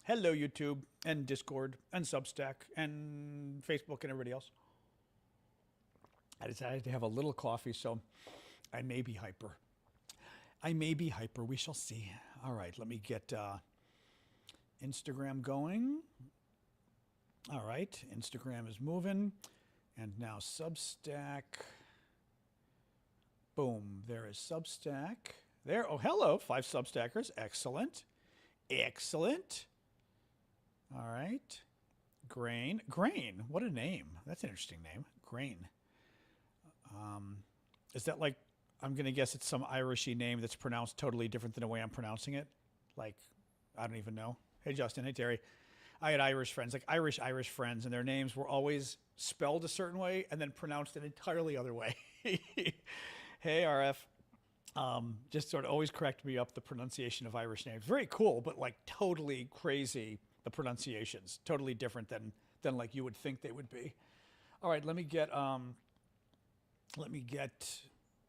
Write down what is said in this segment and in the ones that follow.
Hello, YouTube, and Discord, and Substack, and Facebook, and everybody else. I decided to have a little coffee, so I may be hyper. I may be hyper. We shall see. All right, let me get Instagram going. All right, Instagram is moving. And now Substack. Boom, there is Substack. There, oh, hello, 5 Substackers. Excellent. Excellent. All right. Grain. Grain, what a name. That's an interesting name. Grain. Is that like, I'm going to guess it's some Irishy name that's pronounced totally different than the way I'm pronouncing it? Like, I don't even know. Hey, Justin. Hey, Terry. I had Irish friends, like Irish friends, and their names were always spelled a certain way and then pronounced an entirely other way. Hey, RF. Just sort of always correct me up the pronunciation of Irish names. Very cool, but like totally crazy, the pronunciations. Totally different than like you would think they would be. All right, let me get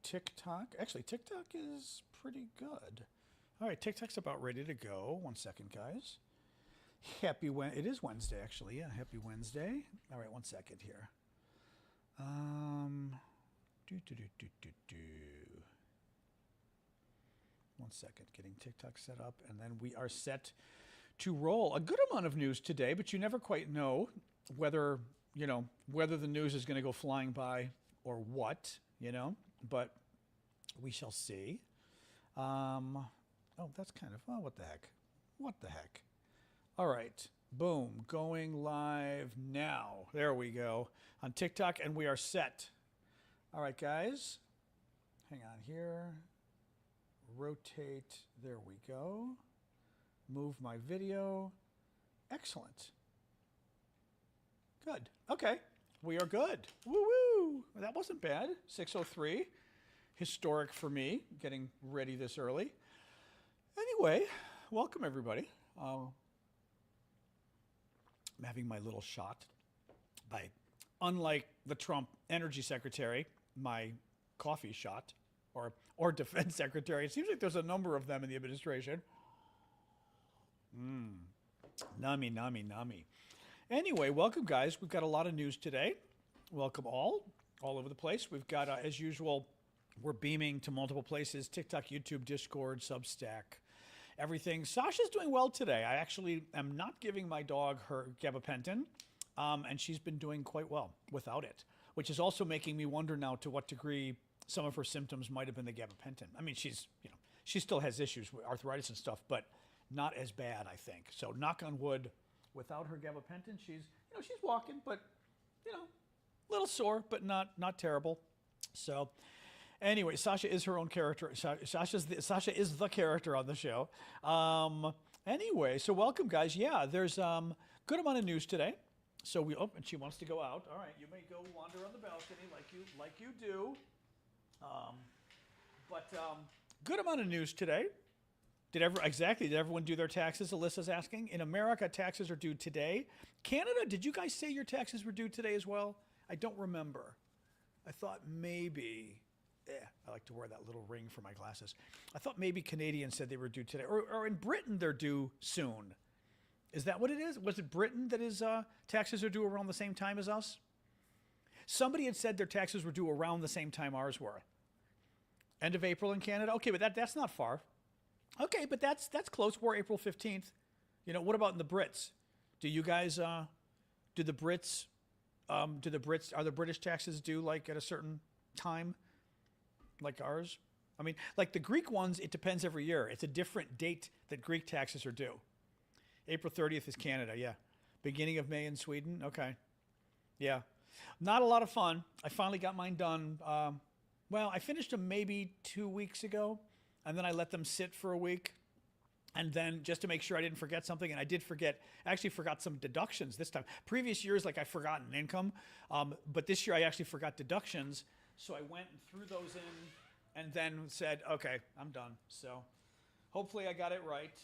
TikTok. Actually, TikTok is pretty good. All right, TikTok's about ready to go. 1 second, guys. Happy Wednesday. It is Wednesday, actually. Yeah, happy Wednesday. All right, 1 second here. Do. 1 second, getting TikTok set up, and then we are set to roll. A good amount of news today, but you never quite know whether the news is going to go flying by or what, but we shall see. Oh, that's kind of, what the heck? What the heck? All right, boom, going live now. There we go on TikTok, and we are set. All right, guys, hang on here. Rotate, there we go. Move my video. Excellent. Good. Okay, we are good. Woo-woo. That wasn't bad. 6:03. Historic for me, getting ready this early. Anyway, welcome everybody. I'm having my little shot by, unlike the Trump energy secretary, my coffee shot. Or defense secretary. It seems like there's a number of them in the administration. Nami. Anyway, welcome, guys. We've got a lot of news today. Welcome all over the place. We've got, as usual, we're beaming to multiple places: TikTok, YouTube, Discord, Substack, everything. Sasha's doing well today. I actually am not giving my dog her gabapentin, and she's been doing quite well without it, which is also making me wonder now to what degree some of her symptoms might have been the gabapentin. I mean, she still has issues with arthritis and stuff, but not as bad, I think. So knock on wood, without her gabapentin, she's walking, but, a little sore, but not terrible. So anyway, Sasha is her own character. Sasha is the character on the show. Anyway, so welcome, guys. Yeah, there's good amount of news today. So and she wants to go out. All right, you may go wander on the balcony like you do. Good amount of news today. Did everyone do their taxes? Alyssa's asking. In America, taxes are due today. Canada, did you guys say your taxes were due today as well? I don't remember. I thought maybe, I like to wear that little ring for my glasses. I thought maybe Canadians said they were due today. Or in Britain, they're due soon. Is that what it is? Was it Britain that is taxes are due around the same time as us? Somebody had said their taxes were due around the same time ours were. End of April in Canada? Okay, but that's not far. Okay, but that's close. We're April 15th. What about in the Brits? Do you guys, are the British taxes due like at a certain time like ours? I mean, like the Greek ones, it depends every year. It's a different date that Greek taxes are due. April 30th is Canada, yeah. Beginning of May in Sweden, okay. Yeah. Not a lot of fun. I finally got mine done. I finished them maybe 2 weeks ago, and then I let them sit for a week. And then just to make sure I didn't forget something, and I did forget, I actually forgot some deductions this time. Previous years, like I've forgotten income, but this year I actually forgot deductions. So I went and threw those in and then said, okay, I'm done. So hopefully I got it right.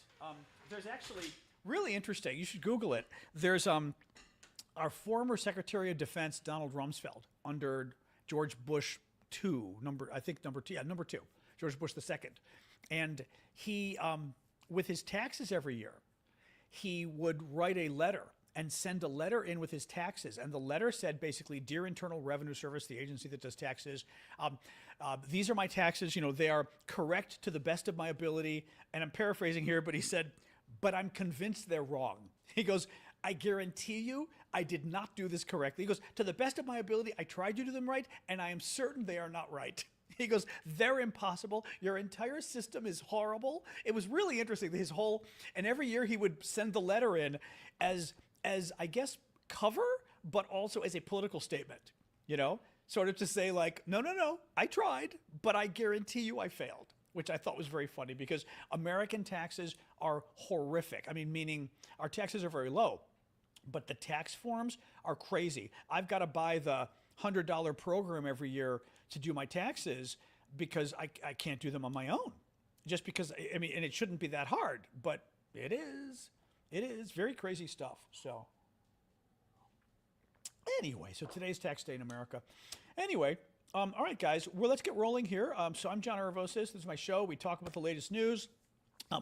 There's actually, really interesting, you should Google it. There's our former Secretary of Defense, Donald Rumsfeld, under George Bush II, number two, George Bush II. And he, with his taxes every year, he would write a letter and send a letter in with his taxes. And the letter said basically, "Dear Internal Revenue Service, the agency that does taxes, these are my taxes. You know, they are correct to the best of my ability." And I'm paraphrasing here, but he said, "But I'm convinced they're wrong." He goes, "I guarantee you I did not do this correctly." He goes, "To the best of my ability, I tried to do them right, and I am certain they are not right." He goes, "They're impossible. Your entire system is horrible." It was really interesting, his whole, and every year he would send the letter in as I guess, cover, but also as a political statement, you know, sort of to say like, no, I tried, but I guarantee you I failed, which I thought was very funny because American taxes are horrific. I mean, meaning our taxes are very low, but the tax forms are crazy. I've got to buy the $100 program every year to do my taxes because I can't do them on my own. Just because, I mean, and it shouldn't be that hard, but it is. It is very crazy stuff. So anyway, so today's tax day in America. Anyway, all right, guys, well, let's get rolling here. So I'm John Aravosis. This is my show. We talk about the latest news.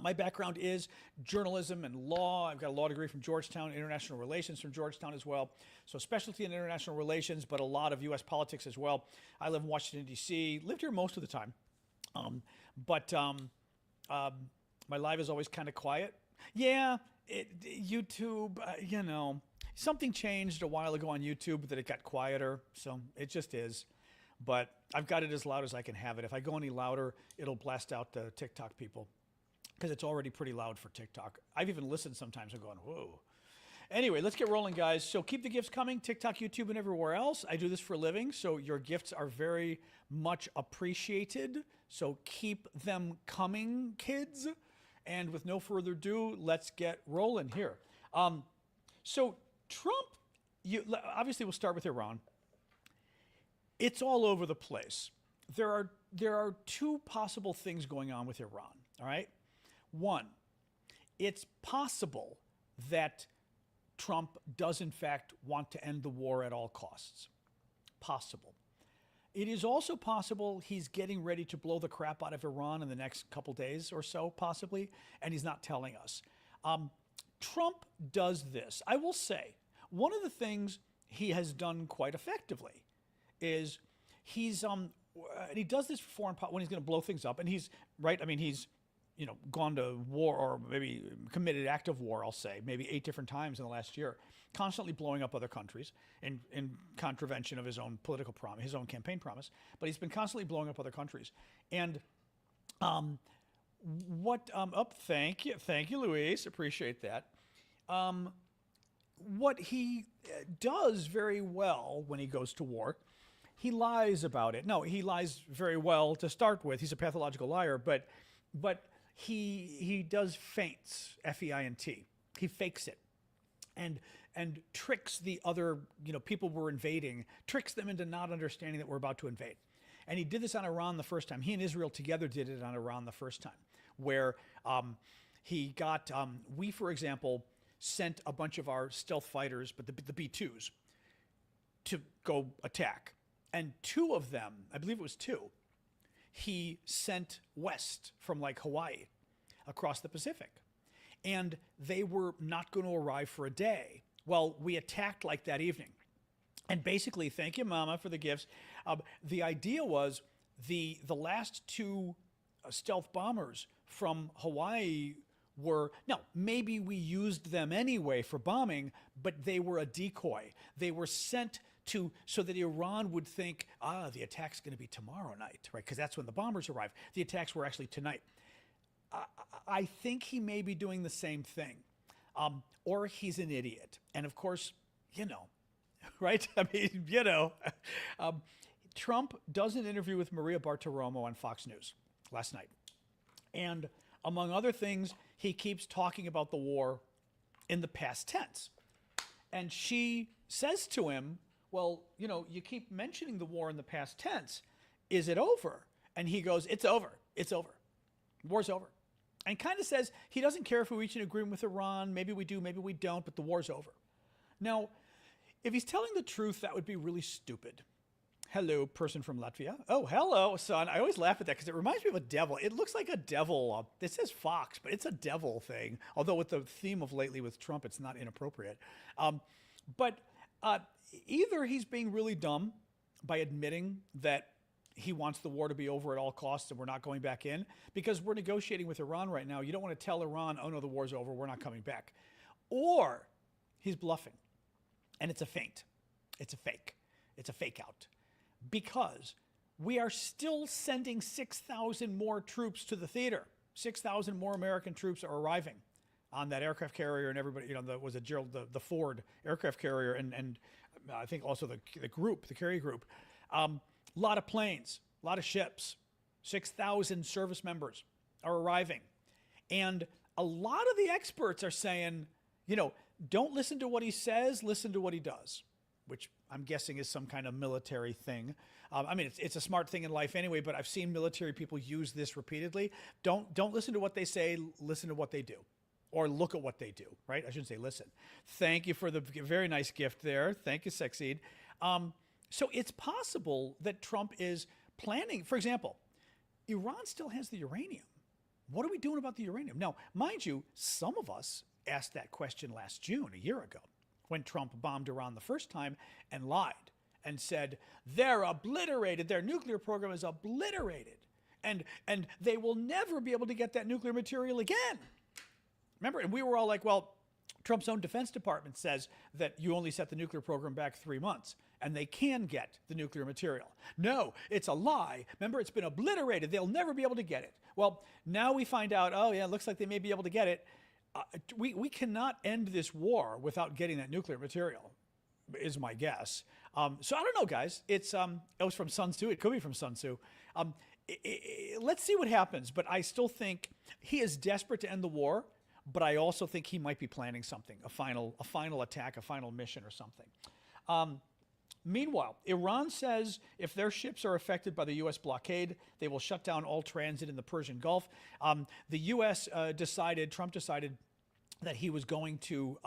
My background is journalism and law. I've got a law degree from Georgetown, international relations from Georgetown as well. So specialty in international relations, but a lot of U.S. politics as well. I live in Washington, D.C., lived here most of the time. But my life is always kind of quiet. Yeah, YouTube, you know, something changed a while ago on YouTube that it got quieter. So it just is. But I've got it as loud as I can have it. If I go any louder, it'll blast out the TikTok people because it's already pretty loud for TikTok. I've even listened sometimes and going, whoa. Anyway, let's get rolling, guys. So keep the gifts coming, TikTok, YouTube, and everywhere else. I do this for a living, so your gifts are very much appreciated. So keep them coming, kids. And with no further ado, let's get rolling here. So Trump, obviously we'll start with Iran. It's all over the place. There are two possible things going on with Iran, all right? One, it's possible that Trump does in fact want to end the war at all costs. Possible. It is also possible he's getting ready to blow the crap out of Iran in the next couple days or so, possibly, and he's not telling us. Trump does this. I will say, one of the things he has done quite effectively is he's, and he does this for foreign when he's going to blow things up, and he's, right, I mean, he's, you know, gone to war or maybe committed active war, I'll say, maybe 8 different times in the last year, constantly blowing up other countries in contravention of his own political promise, his own campaign promise. But he's been constantly blowing up other countries. And thank you, Luis, appreciate that. What he does very well when he goes to war, he lies about it. No, he lies very well to start with. He's a pathological liar, but he does feints, F-E-I-N-T. He fakes it and tricks the other, you know, people we're invading, tricks them into not understanding that we're about to invade. And he did this on Iran the first time. He and Israel together did it on Iran the first time, where he got, we, for example, sent a bunch of our stealth fighters, but the B-2s, to go attack. And 2 of them, I believe it was 2, he sent west from like Hawaii across the Pacific. And they were not going to arrive for a day. Well, we attacked like that evening. And basically, thank you, Mama, for the gifts. The idea was the last 2 stealth bombers from Hawaii were, now, maybe we used them anyway for bombing, but they were a decoy. They were sent so that Iran would think, the attack's going to be tomorrow night, right? Because that's when the bombers arrive. The attacks were actually tonight. I think he may be doing the same thing, or he's an idiot. And of course, you know, right? I mean, you know, Trump does an interview with Maria Bartiromo on Fox News last night. And among other things, he keeps talking about the war in the past tense. And she says to him, well, you know, you keep mentioning the war in the past tense. Is it over? And he goes, it's over. It's over. War's over. And kind of says he doesn't care if we reach an agreement with Iran. Maybe we do, maybe we don't, but the war's over. Now, if he's telling the truth, that would be really stupid. Hello, person from Latvia. Oh, hello, son. I always laugh at that because it reminds me of a devil. It looks like a devil. It says fox, but it's a devil thing. Although with the theme of lately with Trump, it's not inappropriate. But either he's being really dumb by admitting that he wants the war to be over at all costs and we're not going back in, because we're negotiating with Iran right now. You don't want to tell Iran, oh no, the war's over, we're not coming back. Or he's bluffing, and it's a feint. It's a fake. It's a fake out. Because we are still sending 6,000 more troops to the theater. 6,000 more American troops are arriving on that aircraft carrier, and everybody, was it Gerald, the Ford aircraft carrier, and I think also the carrier group. A lot of planes, a lot of ships, 6,000 service members are arriving. And a lot of the experts are saying, don't listen to what he says, listen to what he does, which I'm guessing is some kind of military thing. It's a smart thing in life anyway, but I've seen military people use this repeatedly. Don't listen to what they say, listen to what they do. Or look at what they do, right? I shouldn't say listen. Thank you for the very nice gift there. Thank you, Sexseed. So it's possible that Trump is planning, for example, Iran still has the uranium. What are we doing about the uranium? Now, mind you, some of us asked that question last June, a year ago, when Trump bombed Iran the first time and lied and said, they're obliterated, their nuclear program is obliterated, and they will never be able to get that nuclear material again. Remember, and we were all like, well, Trump's own Defense Department says that you only set the nuclear program back 3 months, and they can get the nuclear material. No, it's a lie. Remember, it's been obliterated. They'll never be able to get it. Well, now we find out, oh yeah, it looks like they may be able to get it. We cannot end this war without getting that nuclear material, is my guess. So I don't know, guys. It was from Sun Tzu. It could be from Sun Tzu. Let's see what happens. But I still think he is desperate to end the war. But I also think he might be planning something, a final attack, a final mission or something. Meanwhile, Iran says if their ships are affected by the U.S. blockade, they will shut down all transit in the Persian Gulf. The U.S. Trump decided that he was going to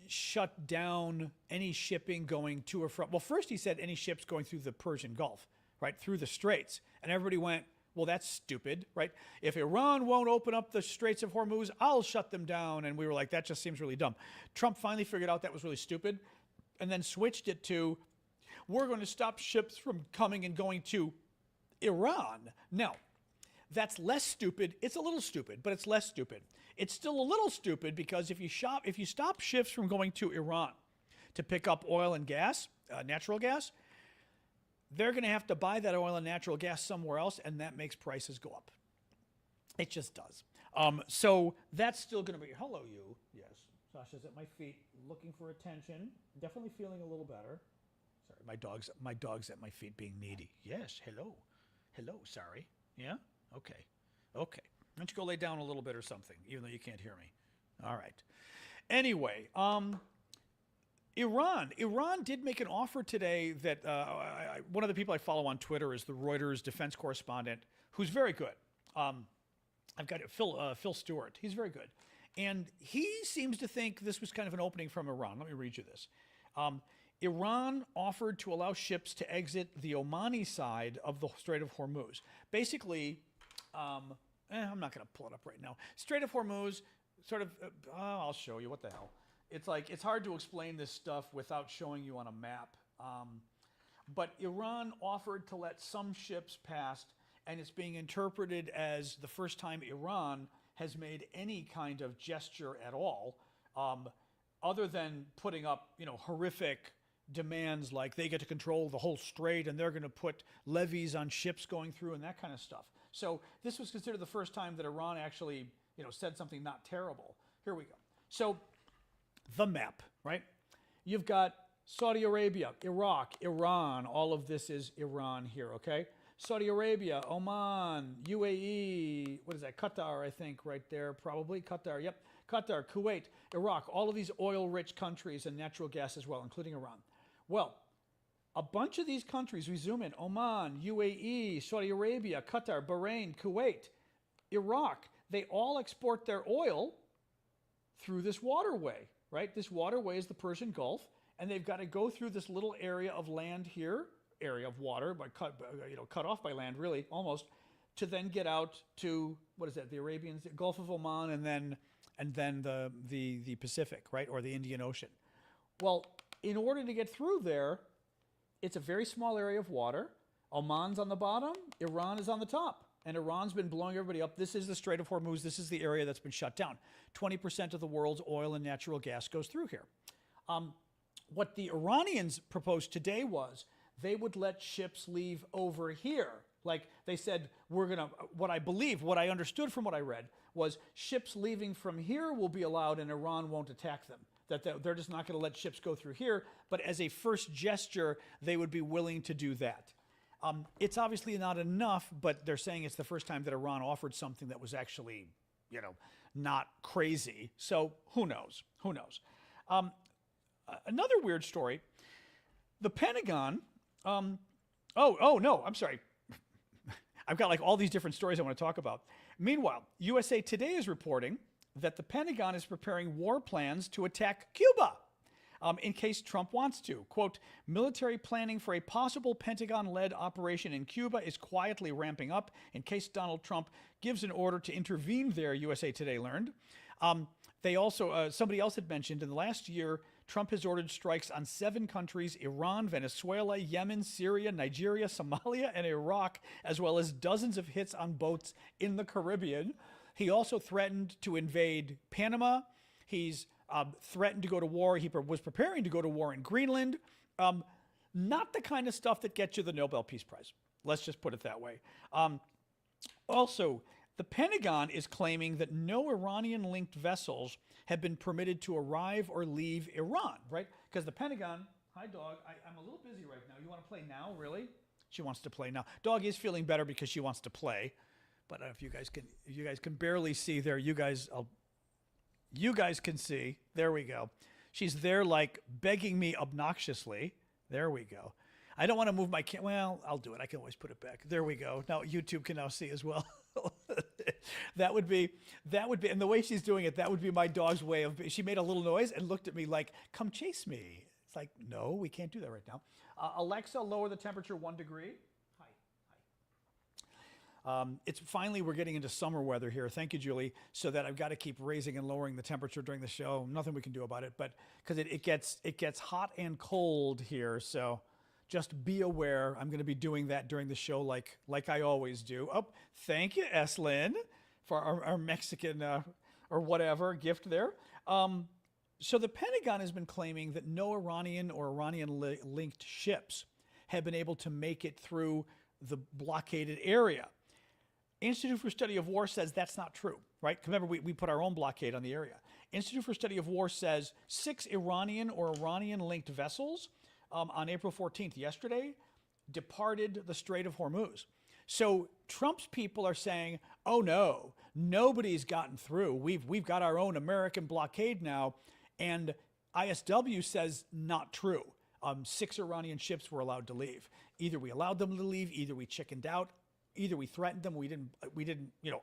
shut down any shipping going to or from. Well, first he said any ships going through the Persian Gulf, right, through the straits. And everybody went, well, that's stupid, right? If Iran won't open up the Straits of Hormuz, I'll shut them down. And we were like, that just seems really dumb. Trump finally figured out that was really stupid and then switched it to, we're going to stop ships from coming and going to Iran. Now, that's less stupid. It's a little stupid, but it's less stupid. It's still a little stupid because if you stop ships from going to Iran to pick up oil and gas, natural gas, they're going to have to buy that oil and natural gas somewhere else, and that makes prices go up. It just does. So that's still going to be, hello, you. Yes, Sasha's at my feet looking for attention. Definitely feeling a little better. Sorry, my dog's at my feet being needy. Yes, hello. Hello, sorry. Yeah? Okay. Why don't you go lay down a little bit or something, even though you can't hear me. All right. Anyway, Iran did make an offer today that one of the people I follow on Twitter is the Reuters defense correspondent, who's very good. I've got it, Phil Stewart. He's very good. And he seems to think this was kind of an opening from Iran. Let me read you this. Iran offered to allow ships to exit the Omani side of the Strait of Hormuz. Basically, I'm not going to pull it up right now. Strait of Hormuz, sort of, I'll show you, what the hell. It's like, it's hard to explain this stuff without showing you on a map. But Iran offered to let some ships pass, and it's being interpreted as the first time Iran has made any kind of gesture at all, other than putting up, horrific demands like they get to control the whole strait and they're going to put levies on ships going through and that kind of stuff. So this was considered the first time that Iran actually, said something not terrible. Here we go. So the map, right? You've got Saudi Arabia, Iraq, Iran. All of this is Iran here, okay? Saudi Arabia, Oman, UAE, what is that? Qatar, I think, right there, probably. Qatar, yep. Qatar, Kuwait, Iraq, all of these oil-rich countries and natural gas as well, including Iran. Well, a bunch of these countries, we zoom in, Oman, UAE, Saudi Arabia, Qatar, Bahrain, Kuwait, Iraq, they all export their oil through this waterway, right? This waterway is the Persian Gulf, and they've got to go through this little area of land here, area of water, but cut off by land, really, almost, to then get out to, what is that, the Arabian Gulf of Oman, and then the Pacific, right, or the Indian Ocean. Well, in order to get through there, it's a very small area of water. Oman's on the bottom, Iran is on the top. And Iran's been blowing everybody up. This is the Strait of Hormuz. This is the area that's been shut down. 20% of the world's oil and natural gas goes through here. What the Iranians proposed today was they would let ships leave over here. Like they said, what I understood from what I read was ships leaving from here will be allowed and Iran won't attack them. That they're just not going to let ships go through here. But as a first gesture, they would be willing to do that. It's obviously not enough, but they're saying it's the first time that Iran offered something that was actually, not crazy. So who knows? Who knows? Another weird story. The Pentagon. No, I'm sorry. I've got like all these different stories I want to talk about. Meanwhile, USA Today is reporting that the Pentagon is preparing war plans to attack Cuba. In case Trump wants to. Quote, military planning for a possible Pentagon-led operation in Cuba is quietly ramping up in case Donald Trump gives an order to intervene there, USA Today learned. They also, somebody else had mentioned, in the last year, Trump has ordered strikes on 7 countries, Iran, Venezuela, Yemen, Syria, Nigeria, Somalia, and Iraq, as well as dozens of hits on boats in the Caribbean. He also threatened to invade Panama. He's threatened to go to war. He was preparing to go to war in Greenland. Not the kind of stuff that gets you the Nobel Peace Prize. Let's just put it that way. Also, the Pentagon is claiming that no Iranian-linked vessels have been permitted to arrive or leave Iran, right? Because the Pentagon, hi dog, I'm a little busy right now. You want to play now, really? She wants to play now. Dog is feeling better because she wants to play. But if you guys can barely see there, you guys can see. There we go. She's there like begging me obnoxiously. There we go. I don't want to move my well, I'll do it. I can always put it back. There we go. Now YouTube can now see as well. that would be, and the way she's doing it, that would be my dog's way of, she made a little noise and looked at me like, come chase me. It's like, no, we can't do that right now. Alexa, lower the temperature 1 degree. It's finally, we're getting into summer weather here. Thank you, Julie. So that I've got to keep raising and lowering the temperature during the show. Nothing we can do about it, but because it gets hot and cold here. So just be aware. I'm going to be doing that during the show, like I always do. Oh, thank you, Eslyn, for our Mexican or whatever gift there. So the Pentagon has been claiming that no Iranian or Iranian-linked ships have been able to make it through the blockaded area. Institute for Study of War says that's not true, right? Remember, we put our own blockade on the area. Institute for Study of War says 6 Iranian or Iranian-linked vessels on April 14th, yesterday, departed the Strait of Hormuz. So Trump's people are saying, oh no, nobody's gotten through. We've got our own American blockade now. And ISW says not true. 6 Iranian ships were allowed to leave. Either we allowed them to leave, either we chickened out, either we threatened them, we didn't,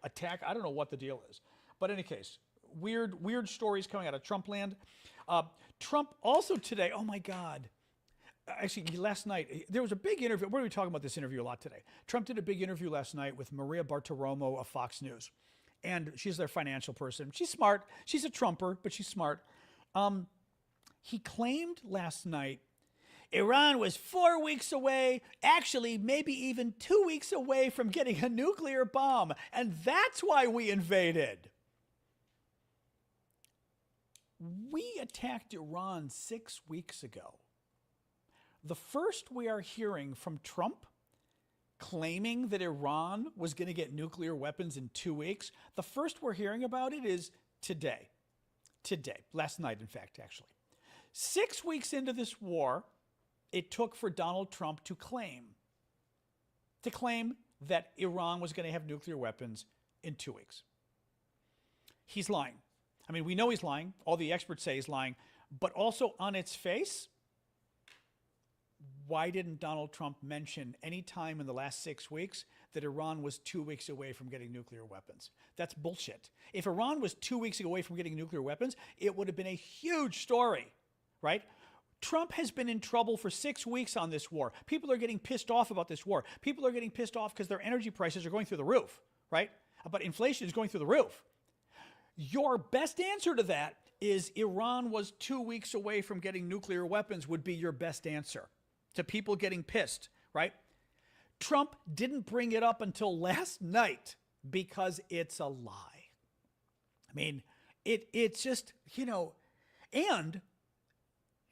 attack. I don't know what the deal is. But in any case, weird stories coming out of Trump land. Trump also today, oh my God. Actually, last night, there was a big interview. We're going to be talking about this interview a lot today. Trump did a big interview last night with Maria Bartiromo of Fox News. And she's their financial person. She's smart. She's a Trumper, but she's smart. He claimed last night Iran was 4 weeks away, actually maybe even 2 weeks away from getting a nuclear bomb. And that's why we invaded. We attacked Iran 6 weeks ago. The first we are hearing from Trump claiming that Iran was going to get nuclear weapons in 2 weeks, the first we're hearing about it is today. Today, last night, in fact, actually. 6 weeks into this war, it took for Donald Trump to claim that Iran was going to have nuclear weapons in 2 weeks. He's lying. I mean, we know he's lying. All the experts say he's lying. But also on its face, why didn't Donald Trump mention any time in the last 6 weeks that Iran was 2 weeks away from getting nuclear weapons? That's bullshit. If Iran was 2 weeks away from getting nuclear weapons, it would have been a huge story, right? Trump has been in trouble for 6 weeks on this war. People are getting pissed off about this war. People are getting pissed off because their energy prices are going through the roof, right? But inflation is going through the roof. Your best answer to that is Iran was 2 weeks away from getting nuclear weapons would be your best answer to people getting pissed, right? Trump didn't bring it up until last night because it's a lie. I mean, it's just, and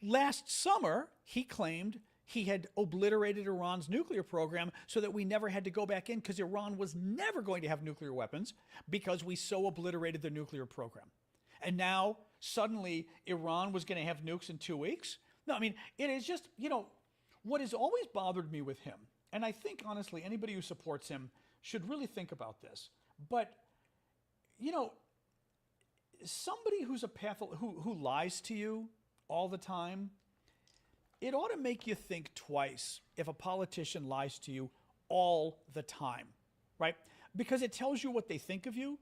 last summer, he claimed he had obliterated Iran's nuclear program so that we never had to go back in because Iran was never going to have nuclear weapons because we so obliterated their nuclear program. And now, suddenly, Iran was going to have nukes in 2 weeks? No, I mean, it is just, what has always bothered me with him, and I think, honestly, anybody who supports him should really think about this. But, somebody who's who lies to you all the time, it ought to make you think twice if a politician lies to you all the time, right? Because it tells you what they think of you.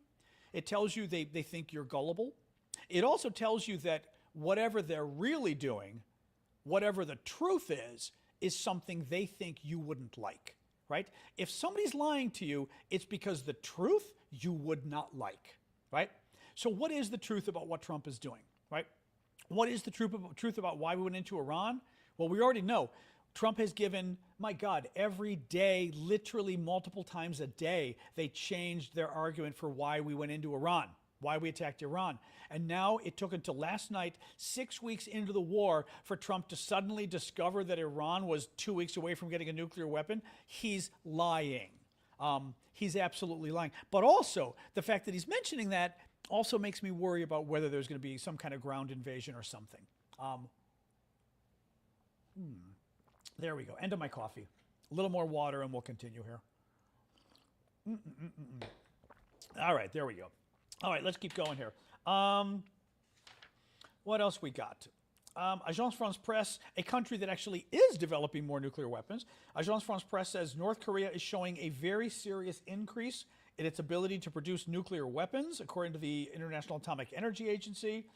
It tells you they think you're gullible. It also tells you that whatever they're really doing, whatever the truth is something they think you wouldn't like, right? If somebody's lying to you, it's because the truth you would not like, right? So what is the truth about what Trump is doing, right? What is the truth about why we went into Iran? Well, we already know. Trump has given, my God, every day, literally multiple times a day, they changed their argument for why we went into Iran, why we attacked Iran. And now it took until last night, 6 weeks into the war, for Trump to suddenly discover that Iran was 2 weeks away from getting a nuclear weapon. He's lying. He's absolutely lying. But also, the fact that he's mentioning that also makes me worry about whether there's going to be some kind of ground invasion or something. There we go. End of my coffee. A little more water and we'll continue here. All right, there we go. All right, let's keep going here. What else we got? Agence France Presse, a country that actually is developing more nuclear weapons. Agence France Presse says North Korea is showing a very serious increase in its ability to produce nuclear weapons, according to the International Atomic Energy Agency.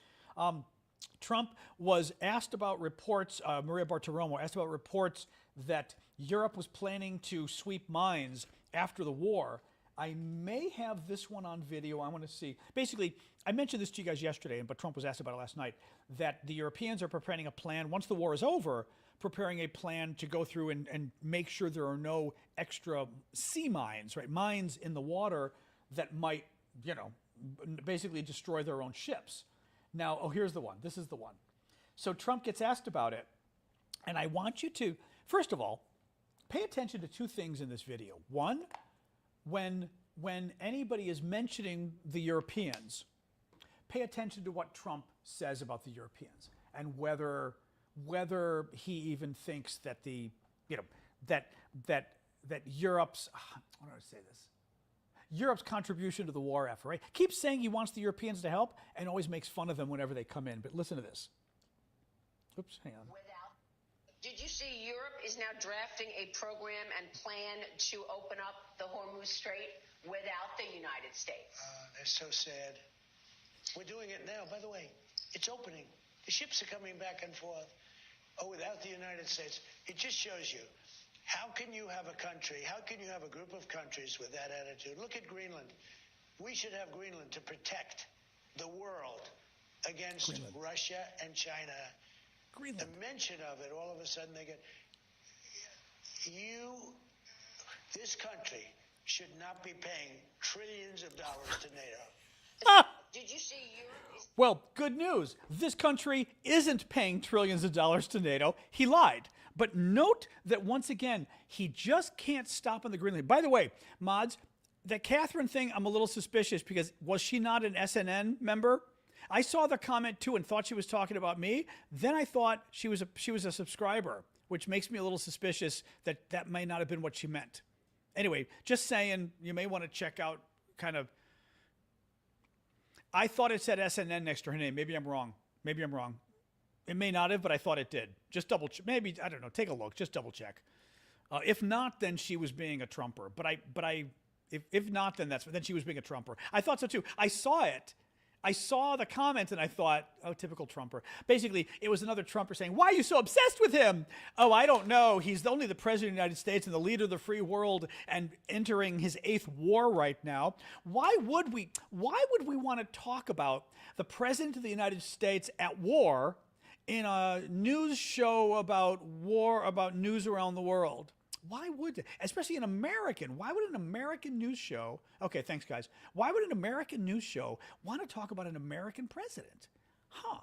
Trump was asked about reports, Maria Bartiromo asked about reports that Europe was planning to sweep mines after the war. I may have this one on video. I want to see. Basically, I mentioned this to you guys yesterday, but Trump was asked about it last night, that the Europeans are preparing a plan, once the war is over, preparing a plan to go through and make sure there are no extra sea mines, right? Mines in the water that might, basically destroy their own ships. Now, here's the one. This is the one. So Trump gets asked about it, and I want you to, first of all, pay attention to two things in this video. One, when anybody is mentioning the Europeans, pay attention to what Trump says about the Europeans and whether he even thinks that that Europe's, how do I say this? Europe's contribution to the war effort, right? Keeps saying he wants the Europeans to help and always makes fun of them whenever they come in. But listen to this. Oops, hang on. Did you see Europe is now drafting a program and plan to open up the Hormuz Strait without the United States? They're so sad. We're doing it now. By the way, it's opening. The ships are coming back and forth. Oh, without the United States. It just shows you. How can you have a country, how can you have a group of countries with that attitude? Look at Greenland. We should have Greenland to protect the world against Russia and China. Greenland. The mention of it, all of a sudden they get, this country should not be paying trillions of dollars to NATO. Did you see Europe? Well, good news. This country isn't paying trillions of dollars to NATO. He lied. But note that once again, he just can't stop on the Greenland. By the way, mods, that Catherine thing, I'm a little suspicious because was she not an SNN member? I saw the comment too and thought she was talking about me. Then I thought she was a subscriber, which makes me a little suspicious that may not have been what she meant. Anyway, just saying, you may want to check out kind of. I thought it said SNN next to her name. Maybe I'm wrong. It may not have, but I thought it did. Just double check. Maybe, I don't know. Take a look. Just double check. If not, then she was being a Trumper. If not, then she was being a Trumper. I thought so too. I saw it I saw the comment and I thought, oh, typical Trumper. Basically, it was another Trumper saying, why are you so obsessed with him? Oh, I don't know. He's only the president of the United States and the leader of the free world and entering his 8th war right now. Why would we want to talk about the president of the United States at war in a news show about war, about news around the world? Why would, especially an American, why would an American news show, okay, thanks guys, why would an American news show want to talk about an American president? Huh.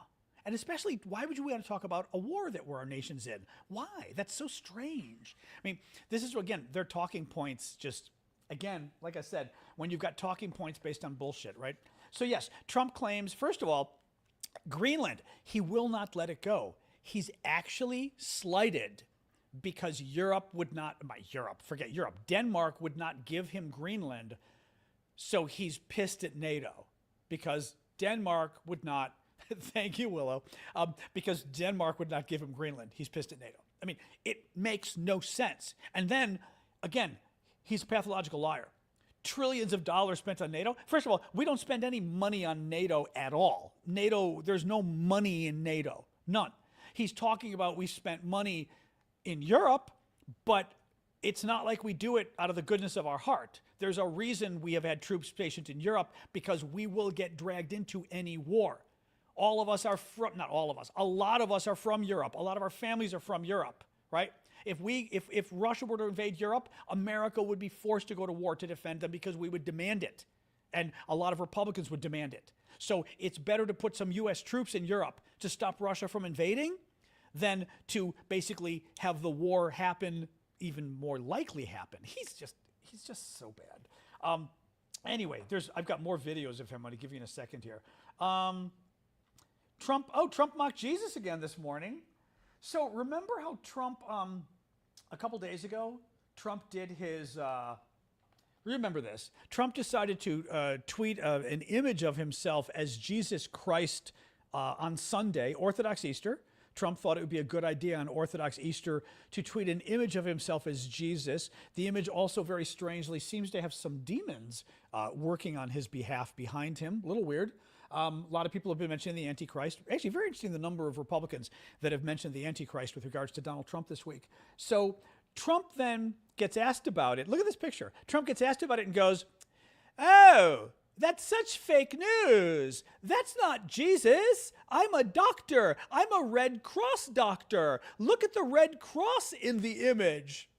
And especially, why would you want to talk about a war that our nation's in? Why? That's so strange. I mean, this is, again, their talking points just, again, like I said, when you've got talking points based on bullshit, right? So yes, Trump claims, first of all, Greenland, he will not let it go. He's actually slighted because Europe would not, forget Europe, Denmark would not give him Greenland. So he's pissed at NATO because Denmark would not, thank you, Willow, because Denmark would not give him Greenland. He's pissed at NATO. I mean, it makes no sense. And then, again, he's a pathological liar. Trillions of dollars spent on NATO. First of all, we don't spend any money on NATO at all. NATO, there's no money in NATO, none. He's talking about we spent money in Europe, but it's not like we do it out of the goodness of our heart. There's a reason we have had troops stationed in Europe, because we will get dragged into any war. All of us are from, not all of us, a lot of us are from Europe. A lot of our families are from Europe, right? If Russia were to invade Europe, America would be forced to go to war to defend them because we would demand it. And a lot of Republicans would demand it. So it's better to put some U.S. troops in Europe to stop Russia from invading than to basically have the war happen, even more likely happen. He's just so bad. Anyway, I've got more videos of him. I'm going to give you in a second here. Trump mocked Jesus again this morning. So remember how Trump, a couple days ago, Trump did his, remember this, Trump decided to tweet an image of himself as Jesus Christ on Sunday, Orthodox Easter. Trump thought it would be a good idea on Orthodox Easter to tweet an image of himself as Jesus. The image also, very strangely, seems to have some demons working on his behalf behind him. A little weird. A lot of people have been mentioning the Antichrist. Actually, very interesting the number of Republicans that have mentioned the Antichrist with regards to Donald Trump this week. So Trump then gets asked about it. Look at this picture. Trump gets asked about it and goes, oh, that's such fake news. That's not Jesus. I'm a doctor. I'm a Red Cross doctor. Look at the Red Cross in the image.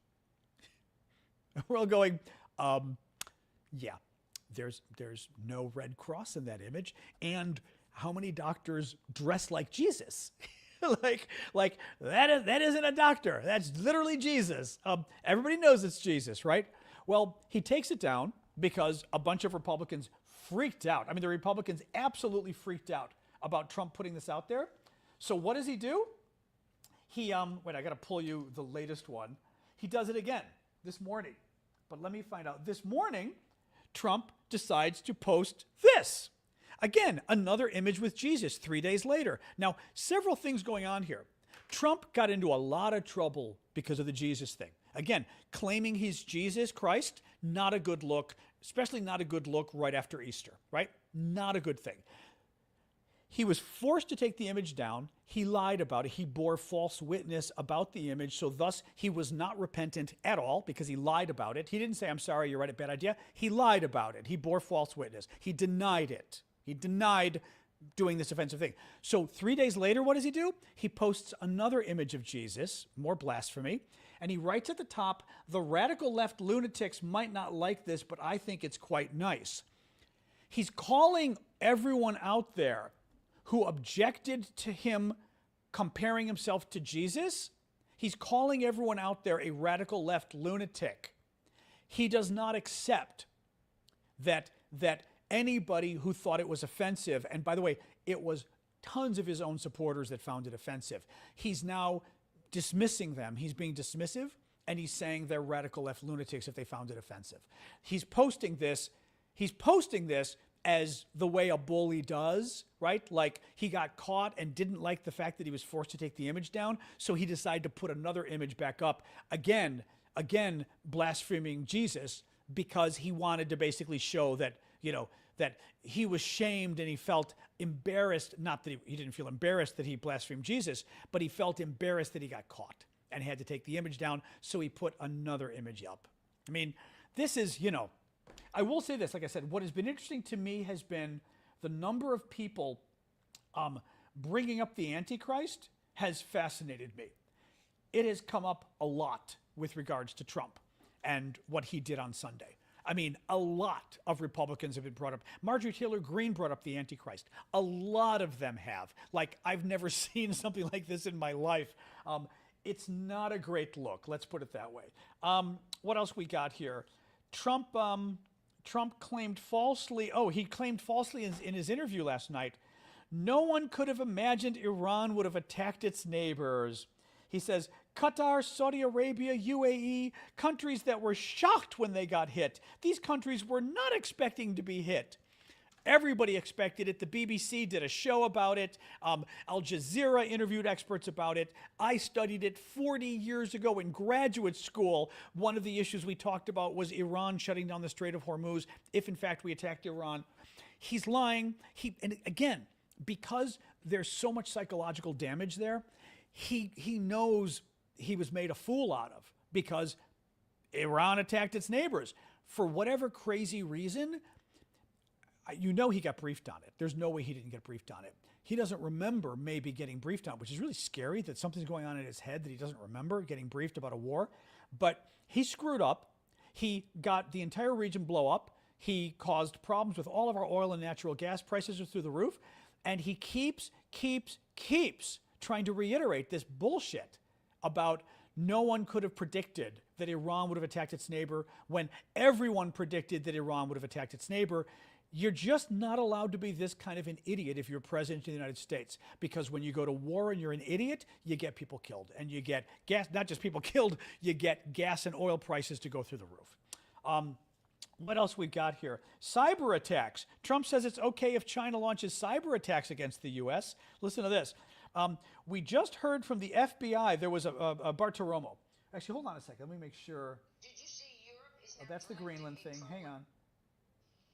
We're all going, yeah, there's no Red Cross in that image. And how many doctors dress like Jesus? like that isn't a doctor. That's literally Jesus. Everybody knows it's Jesus, right? Well, he takes it down because a bunch of Republicans freaked out. I mean, the Republicans absolutely freaked out about Trump putting this out there. So what does he do? He, wait, I got to pull you the latest one. He does it again this morning. But let me find out. This morning, Trump decides to post this. Again, another image with Jesus 3 days later. Now, several things going on here. Trump got into a lot of trouble because of the Jesus thing. Again, claiming he's Jesus Christ, not a good look, especially not a good look right after Easter, right? Not a good thing. He was forced to take the image down. He lied about it. He bore false witness about the image, so thus he was not repentant at all because he lied about it. He didn't say, I'm sorry, you're right, a bad idea. He lied about it. He bore false witness. He denied it. He denied doing this offensive thing. So 3 days later, what does he do? He posts another image of Jesus, more blasphemy, and he writes at the top, the radical left lunatics might not like this, but I think it's quite nice. He's calling everyone out there who objected to him comparing himself to Jesus, he's calling everyone out there a radical left lunatic. He does not accept that anybody who thought it was offensive, and by the way, it was tons of his own supporters that found it offensive. He's now dismissing them. He's being dismissive, and he's saying they're radical left lunatics if they found it offensive. He's posting this as the way a bully does, right? Like he got caught and didn't like the fact that he was forced to take the image down, so he decided to put another image back up, again blaspheming Jesus, because he wanted to basically show that, that he was shamed and he felt embarrassed, not that he didn't feel embarrassed that he blasphemed Jesus, but he felt embarrassed that he got caught and had to take the image down, so he put another image up. I mean, this is, I will say this, like I said, what has been interesting to me has been the number of people bringing up the Antichrist has fascinated me. It has come up a lot with regards to Trump and what he did on Sunday. I mean, a lot of Republicans have been brought up. Marjorie Taylor Greene brought up the Antichrist. A lot of them have. Like, I've never seen something like this in my life. It's not a great look, let's put it that way. What else we got here? Trump claimed falsely, he claimed falsely in his interview last night, no one could have imagined Iran would have attacked its neighbors. He says, Qatar, Saudi Arabia, UAE, countries that were shocked when they got hit. These countries were not expecting to be hit. Everybody expected it. The BBC did a show about it. Al Jazeera interviewed experts about it. I studied it 40 years ago in graduate school. One of the issues we talked about was Iran shutting down the Strait of Hormuz if, in fact, we attacked Iran. He's lying. And again, because there's so much psychological damage there, he knows he was made a fool out of because Iran attacked its neighbors. For whatever crazy reason, he got briefed on it. There's no way he didn't get briefed on it. He doesn't remember maybe getting briefed on it, which is really scary that something's going on in his head that he doesn't remember getting briefed about a war. But he screwed up. He got the entire region blow up. He caused problems with all of our oil and natural gas prices are through the roof. And he keeps trying to reiterate this bullshit about no one could have predicted that Iran would have attacked its neighbor when everyone predicted that Iran would have attacked its neighbor. You're just not allowed to be this kind of an idiot if you're president of the United States, because when you go to war and you're an idiot, you get people killed, and you get gas, not just people killed, you get gas and oil prices to go through the roof. What else we got here? Cyber attacks. Trump says it's okay if China launches cyber attacks against the U.S. Listen to this. We just heard from the FBI. There was a Bartiromo. Actually, hold on a second. Let me make sure. Did you see Europe is now That's the Greenland thing. Hang on.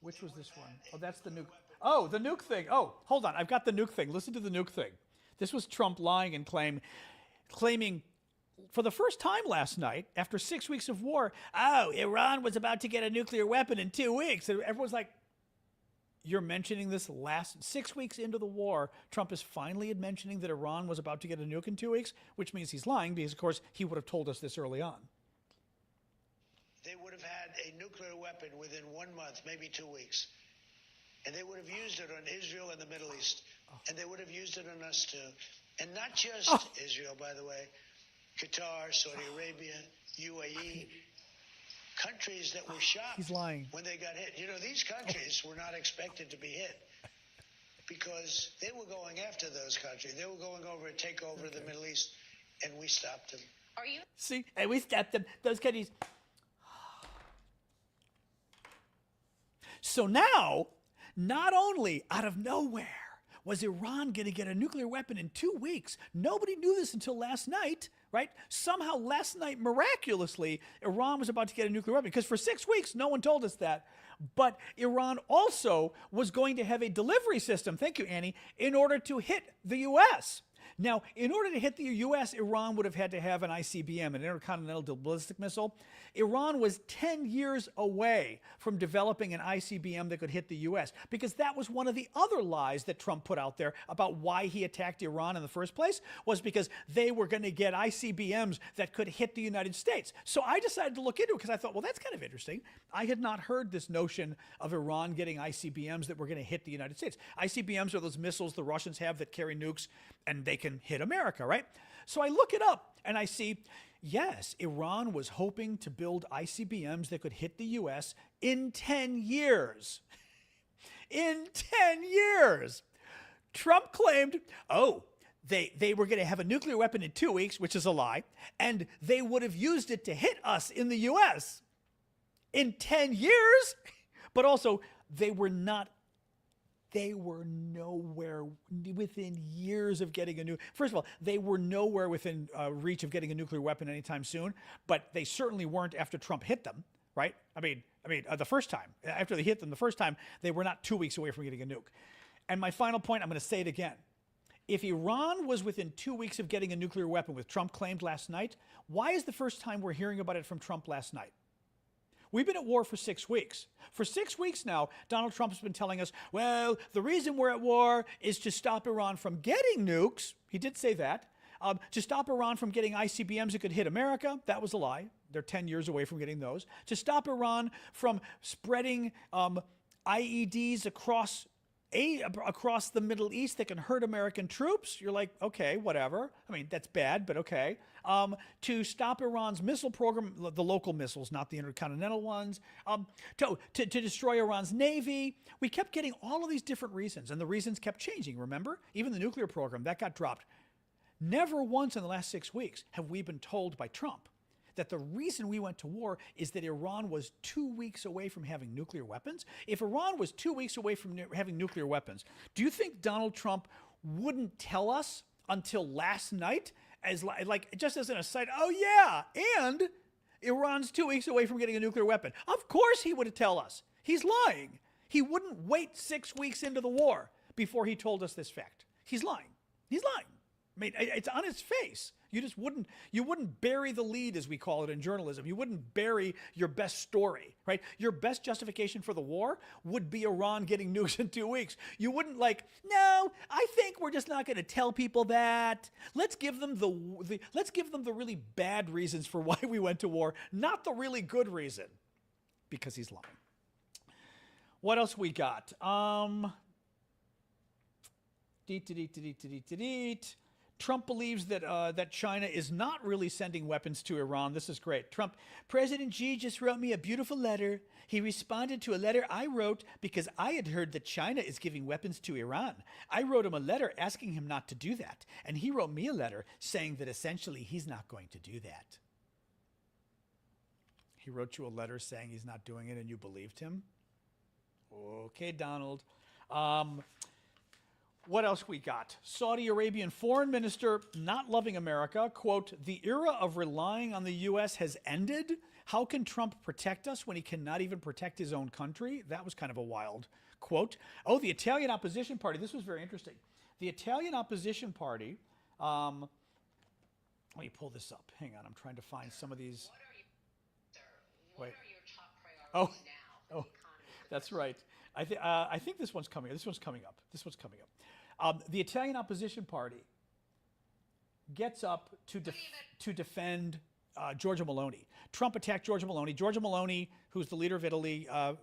Which was this one? Oh, that's the nuke. Oh, the nuke thing. Oh, hold on. I've got the nuke thing. Listen to the nuke thing. This was Trump lying and claiming for the first time last night, after 6 weeks of war, Iran was about to get a nuclear weapon in 2 weeks. And everyone's like, you're mentioning this last 6 weeks into the war. Trump is finally mentioning that Iran was about to get a nuke in 2 weeks, which means he's lying because, of course, he would have told us this early on. They would have had a nuclear weapon within 1 month, maybe 2 weeks. And they would have used it on Israel and the Middle East. And they would have used it on us, too. And not just Israel, by the way. Qatar, Saudi Arabia, UAE, countries that were shocked He's lying. when they got hit. These countries were not expected to be hit because they were going after those countries. They were going over to take over the Middle East, and we stopped them. Are you? See, and we stopped them. Those countries. So now, not only out of nowhere was Iran going to get a nuclear weapon in 2 weeks, nobody knew this until last night, right? Somehow last night, miraculously, Iran was about to get a nuclear weapon because for 6 weeks, no one told us that. But Iran also was going to have a delivery system, thank you, Annie, in order to hit the U.S. Now, in order to hit the U.S., Iran would have had to have an ICBM, an intercontinental ballistic missile. Iran was 10 years away from developing an ICBM that could hit the U.S. because that was one of the other lies that Trump put out there about why he attacked Iran in the first place, was because they were going to get ICBMs that could hit the United States. So I decided to look into it because I thought, well, that's kind of interesting. I had not heard this notion of Iran getting ICBMs that were going to hit the United States. ICBMs are those missiles the Russians have that carry nukes, and they can hit America, right? So I look it up, and I see, yes, Iran was hoping to build ICBMs that could hit the U.S. in 10 years. In 10 years. Trump claimed, they were going to have a nuclear weapon in 2 weeks, which is a lie, and they would have used it to hit us in the U.S. in 10 years. But also, they were nowhere within years of getting a new. First of all, they were nowhere within reach of getting a nuclear weapon anytime soon, but they certainly weren't after Trump hit them, right? I mean, I mean, the first time, after they hit them the first time, they were not 2 weeks away from getting a nuke. And my final point, I'm going to say it again. If Iran was within 2 weeks of getting a nuclear weapon, which Trump claimed last night, why is the first time we're hearing about it from Trump last night? We've been at war for 6 weeks. For 6 weeks now, Donald Trump has been telling us, well, the reason we're at war is to stop Iran from getting nukes. He did say that. To stop Iran from getting ICBMs that could hit America. That was a lie. They're 10 years away from getting those. To stop Iran from spreading IEDs across the Middle East that can hurt American troops. You're like, okay, whatever. I mean, that's bad, but okay. To stop Iran's missile program, the local missiles, not the intercontinental ones. To destroy Iran's navy. We kept getting all of these different reasons, and the reasons kept changing, remember? Even the nuclear program, that got dropped. Never once in the last 6 weeks have we been told by Trump that the reason we went to war is that Iran was 2 weeks away from having nuclear weapons. If Iran was 2 weeks away from having nuclear weapons, do you think Donald Trump wouldn't tell us until last night, as like just as an aside, oh yeah, and Iran's 2 weeks away from getting a nuclear weapon? Of course he would tell us. He's lying. He wouldn't wait 6 weeks into the war before he told us this fact. He's lying. He's lying. I mean, it's on his face. You wouldn't bury the lead, as we call it in journalism. You wouldn't bury your best story, right? Your best justification for the war would be Iran getting nukes in 2 weeks. You wouldn't no, I think we're just not going to tell people that. Let's give them the really bad reasons for why we went to war, not the really good reason, because he's lying. What else we got? Trump believes that China is not really sending weapons to Iran. This is great. Trump, President Xi just wrote me a beautiful letter. He responded to a letter I wrote because I had heard that China is giving weapons to Iran. I wrote him a letter asking him not to do that. And he wrote me a letter saying that essentially he's not going to do that. He wrote you a letter saying he's not doing it and you believed him? Okay, Donald. What else we got? Saudi Arabian foreign minister not loving America. Quote, the era of relying on the U.S. has ended. How can Trump protect us when he cannot even protect his own country? That was kind of a wild quote. Oh, the Italian opposition party. This was very interesting. The Italian opposition party. Let me pull this up. Hang on. I'm trying to find some of these. What are your top priorities now? Oh, that's right. I think this one's coming. This one's coming up. The Italian opposition party gets up to defend Giorgia Meloni. Trump attacked Giorgia Meloni. Giorgia Meloni, who's the leader of Italy, a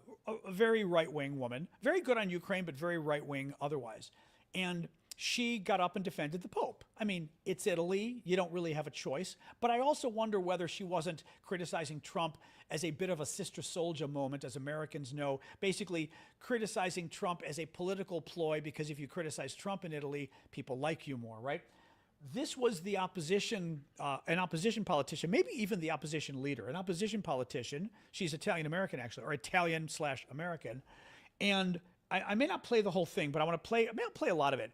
very right-wing woman, very good on Ukraine, but very right-wing otherwise. And she got up and defended the Pope. I mean, it's Italy. You don't really have a choice. But I also wonder whether she wasn't criticizing Trump as a bit of a Sister Souljah moment, as Americans know, basically criticizing Trump as a political ploy, because if you criticize Trump in Italy, people like you more, right? This was the opposition, an opposition politician, maybe even the opposition leader, an opposition politician. She's Italian-American, actually, or Italian/American. And I may not play the whole thing, but I may play a lot of it.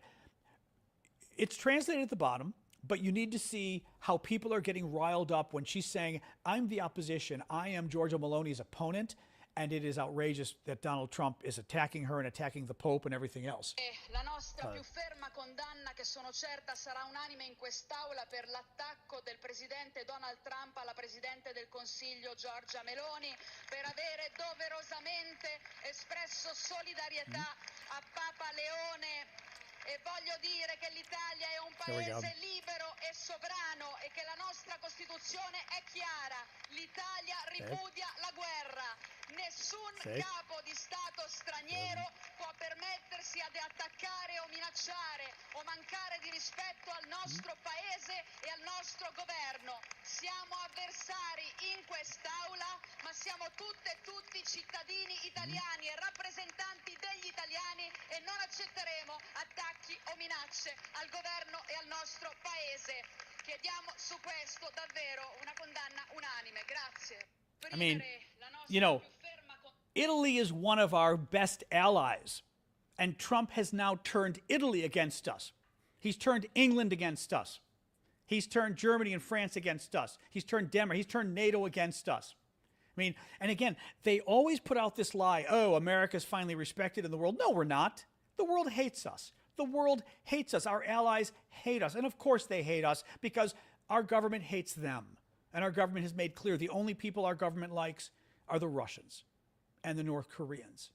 It's translated at the bottom, but you need to see how people are getting riled up when she's saying, I'm the opposition, I am Giorgia Meloni's opponent, and it is outrageous that Donald Trump is attacking her and attacking the Pope and everything else. La nostra più ferma condanna, che sono certa sarà unanime in quest'Aula, per l'attacco del Presidente Donald Trump alla Presidente del Consiglio Giorgia Meloni, per avere doverosamente espresso solidarietà a Papa Leone. E voglio dire che l'Italia è un paese libero e sovrano e che la nostra Costituzione è chiara. L'Italia ripudia la guerra. Nessun capo di Stato straniero può permettersi di attaccare o minacciare o mancare di rispetto al nostro paese e al nostro governo. Siamo avversari in quest'Aula, ma siamo tutte e tutti cittadini italiani e rappresentanti degli italiani e non accetteremo attacchi o minacce al governo e al nostro paese. Chiediamo su questo davvero una condanna unanime. Grazie. I mean, you know, Italy is one of our best allies, and Trump has now turned Italy against us. He's turned England against us. He's turned Germany and France against us. He's turned Denmark. He's turned NATO against us. I mean, and again, they always put out this lie, oh, America's finally respected in the world. No, we're not. The world hates us. The world hates us. Our allies hate us. And of course they hate us because our government hates them. And our government has made clear the only people our government likes are the Russians and the North Koreans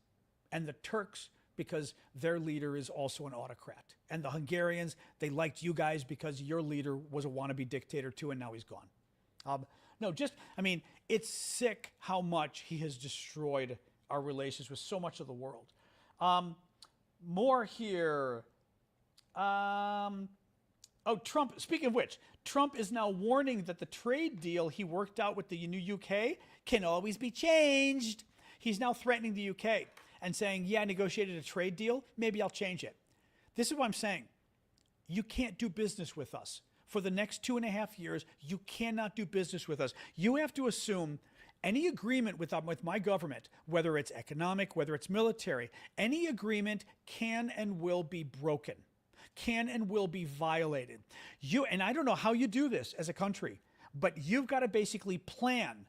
and the Turks, because their leader is also an autocrat. And the Hungarians, they liked you guys because your leader was a wannabe dictator too, and now he's gone. No, just, I mean, it's sick how much he has destroyed our relations with so much of the world. More here. Oh, Trump, speaking of which, Trump is now warning that the trade deal he worked out with the new UK can always be changed. He's now threatening the UK and saying, yeah, I negotiated a trade deal. Maybe I'll change it. This is what I'm saying. You can't do business with us. For the next 2.5 years, you cannot do business with us. You have to assume any agreement with my government, whether it's economic, whether it's military, any agreement can and will be broken, can and will be violated. And I don't know how you do this as a country, but you've got to basically plan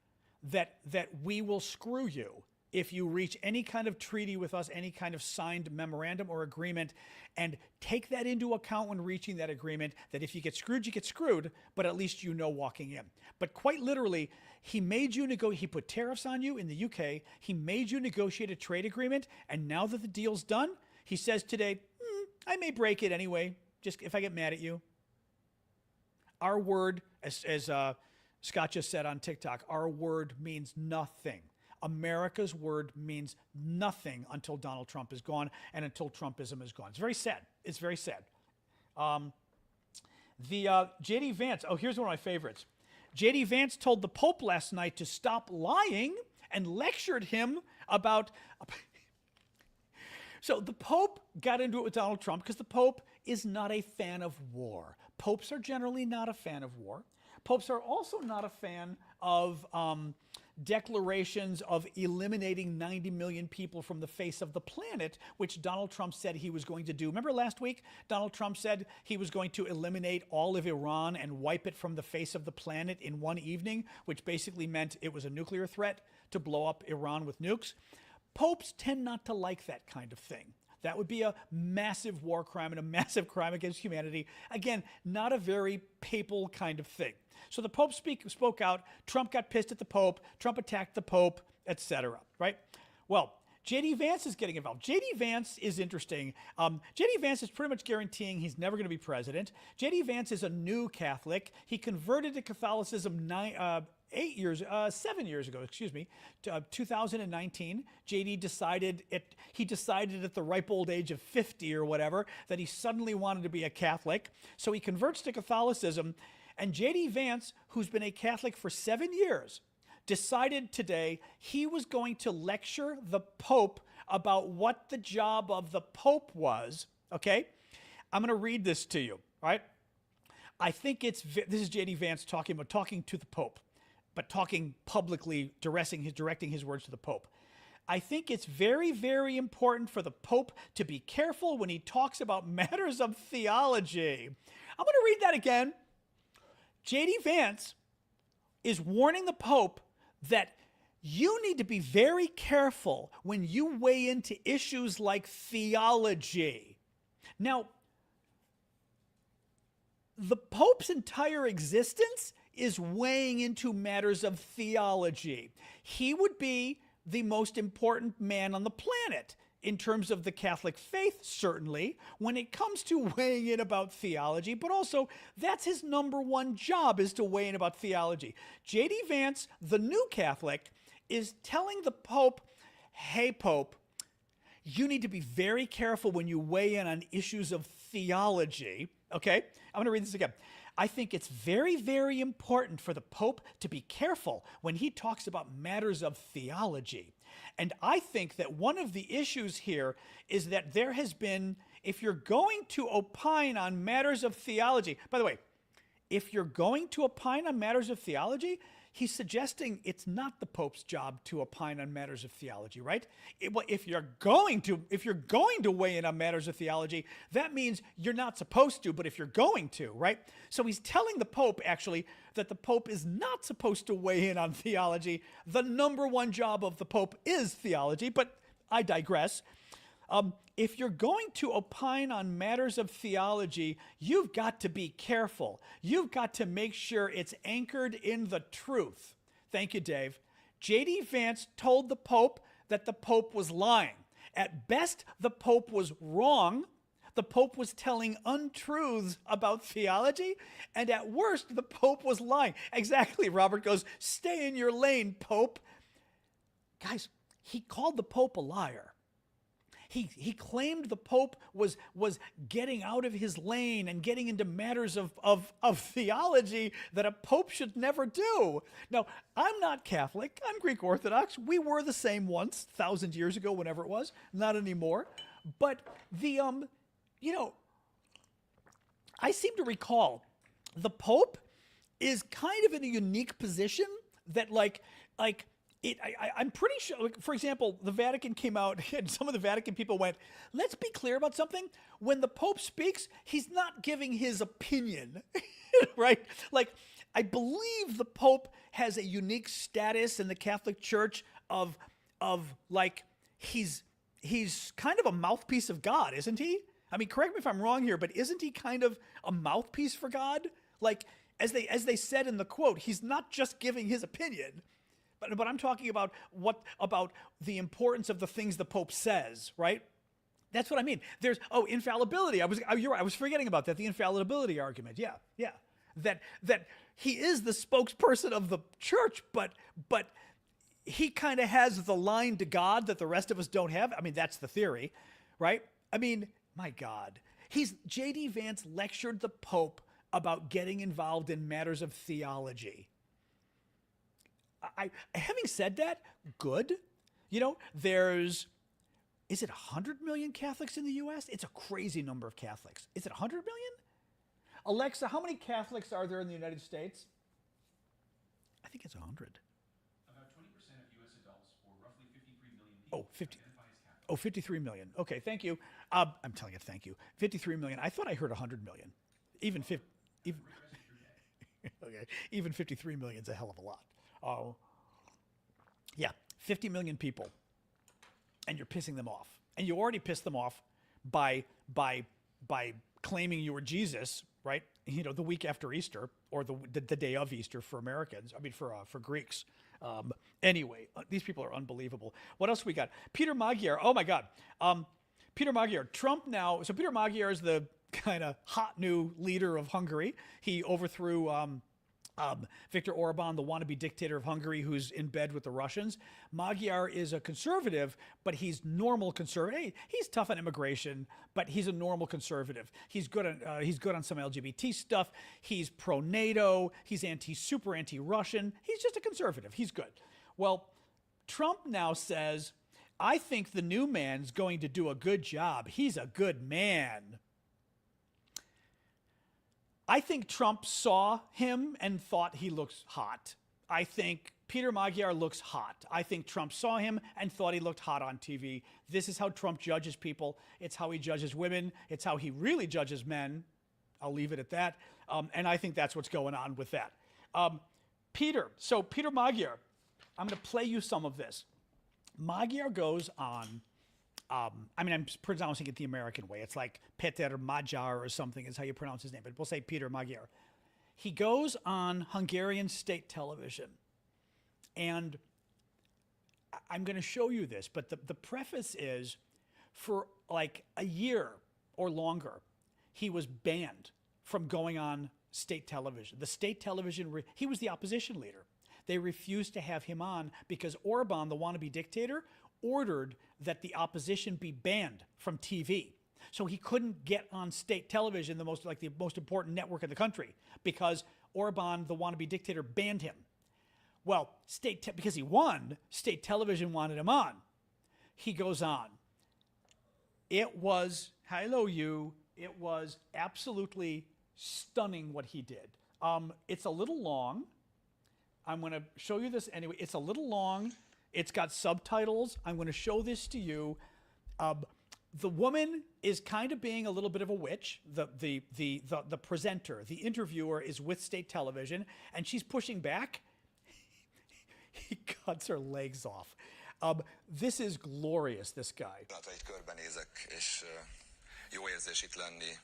that we will screw you if you reach any kind of treaty with us, any kind of signed memorandum or agreement, and take that into account when reaching that agreement, that if you get screwed, you get screwed, but at least you know walking in. But quite literally, he made you he put tariffs on you in the UK, he made you negotiate a trade agreement, and now that the deal's done, he says today, I may break it anyway, just if I get mad at you. Our word, as Scott just said on TikTok, our word means nothing. America's word means nothing until Donald Trump is gone and until Trumpism is gone. It's very sad. It's very sad. J.D. Vance, here's one of my favorites. J.D. Vance told the Pope last night to stop lying and lectured him about... So the Pope got into it with Donald Trump because the Pope is not a fan of war. Popes are generally not a fan of war. Popes are also not a fan of declarations of eliminating 90 million people from the face of the planet, which Donald Trump said he was going to do. Remember last week, Donald Trump said he was going to eliminate all of Iran and wipe it from the face of the planet in one evening, which basically meant it was a nuclear threat to blow up Iran with nukes. Popes tend not to like that kind of thing. That would be a massive war crime and a massive crime against humanity. Again, not a very papal kind of thing. So the Pope spoke out. Trump got pissed at the Pope. Trump attacked the Pope, etc. Right? Well, J.D. Vance is getting involved. J.D. Vance is interesting. J.D. Vance is pretty much guaranteeing he's never going to be president. J.D. Vance is a new Catholic. He converted to Catholicism 7 years ago, 2019. J.D. decided at the ripe old age of 50 or whatever that he suddenly wanted to be a Catholic. So he converts to Catholicism. And J.D. Vance, who's been a Catholic for 7 years, decided today he was going to lecture the Pope about what the job of the Pope was, okay? I'm going to read this to you, all right? I think this is J.D. Vance talking to the Pope, but talking publicly, directing his words to the Pope. I think it's very, very important for the Pope to be careful when he talks about matters of theology. I'm going to read that again. J.D. Vance is warning the Pope that you need to be very careful when you weigh into issues like theology. Now, the Pope's entire existence is weighing into matters of theology. He would be the most important man on the planet in terms of the Catholic faith, certainly, when it comes to weighing in about theology, but also that's his number one job, is to weigh in about theology. J.D. Vance, the new Catholic, is telling the Pope, hey, Pope, you need to be very careful when you weigh in on issues of theology. Okay? I'm going to read this again. I think it's very, very important for the Pope to be careful when he talks about matters of theology. And I think that one of the issues here is that there has been, if you're going to opine on matters of theology, by the way, if you're going to opine on matters of theology, he's suggesting it's not the Pope's job to opine on matters of theology, right? If you're going to weigh in on matters of theology, that means you're not supposed to, but if you're going to, right? So he's telling the Pope, actually, that the Pope is not supposed to weigh in on theology. The number one job of the Pope is theology, but I digress. If you're going to opine on matters of theology, you've got to be careful. You've got to make sure it's anchored in the truth. Thank you, Dave. J.D. Vance told the Pope that the Pope was lying. At best, the Pope was wrong. The Pope was telling untruths about theology. And at worst, the Pope was lying. Exactly, Robert goes, stay in your lane, Pope. Guys, he called the Pope a liar. He claimed the Pope was getting out of his lane and getting into matters of theology that a Pope should never do. Now, I'm not Catholic. I'm Greek Orthodox. We were the same once, 1,000 years ago, whenever it was. Not anymore. But the, I seem to recall the Pope is kind of in a unique position that I'm pretty sure, like, for example, the Vatican came out and some of the Vatican people went, let's be clear about something. When the Pope speaks, he's not giving his opinion, right? Like, I believe the Pope has a unique status in the Catholic Church of like, he's kind of a mouthpiece of God, isn't he? I mean, correct me if I'm wrong here, but isn't he kind of a mouthpiece for God? Like, as they said in the quote, he's not just giving his opinion. But I'm talking about about the importance of the things the Pope says, right? That's what I mean. There's infallibility. I was forgetting about that. The infallibility argument. Yeah. That he is the spokesperson of the church, but he kind of has the line to God that the rest of us don't have. I mean, that's the theory, right? I mean, my God, J.D. Vance lectured the Pope about getting involved in matters of theology. Having said that, good. Is it 100 million Catholics in the U.S.? It's a crazy number of Catholics. Is it 100 million? Alexa, how many Catholics are there in the United States? I think it's 100. About 20% of U.S. adults, or roughly 53 million people, identify as Catholic. Oh, 53 million. Okay, thank you. I'm telling you, thank you. 53 million. I thought I heard 100 million. Even 53 million is a hell of a lot. Oh, yeah, 50 million people, and you're pissing them off, and you already pissed them off by claiming you were Jesus, right? The week after Easter, or the day of Easter for Americans. I mean, for Greeks. Anyway, these people are unbelievable. What else we got? Peter Magyar. Oh my God, Peter Magyar. Trump now. So Peter Magyar is the kind of hot new leader of Hungary. He overthrew Viktor Orban, the wannabe dictator of Hungary, who's in bed with the Russians. Magyar is a conservative, but he's normal conservative. Hey, he's tough on immigration, but he's a normal conservative. He's good on some LGBT stuff. He's pro-NATO. He's super anti-Russian. He's just a conservative. He's good. Well, Trump now says, I think the new man's going to do a good job. He's a good man. I think Trump saw him and thought he looks hot. I think Peter Magyar looks hot. I think Trump saw him and thought he looked hot on TV. This is how Trump judges people. It's how he judges women. It's how he really judges men. I'll leave it at that. And I think that's what's going on with that. Peter Magyar, I'm going to play you some of this. Magyar goes on. I'm pronouncing it the American way. It's like Peter Magyar or something is how you pronounce his name, but we'll say Peter Magyar. He goes on Hungarian state television, and I'm going to show you this, but the preface is, for like a year or longer, he was banned from going on state television. The state television, he was the opposition leader. They refused to have him on because Orban, the wannabe dictator, ordered that the opposition be banned from TV. So he couldn't get on state television, the most important network in the country, because Orban, the wannabe dictator, banned him. Well, because he won, state television wanted him on. He goes on. It was absolutely stunning what he did. It's a little long. I'm going to show you this anyway. It's a little long. It's got subtitles. I'm going to show this to you. The woman is kind of being a little bit of a witch. The presenter, the interviewer, is with state television, and she's pushing back. He cuts her legs off. This is glorious, this guy. Egy körbenézek, és jó érzés itt lenni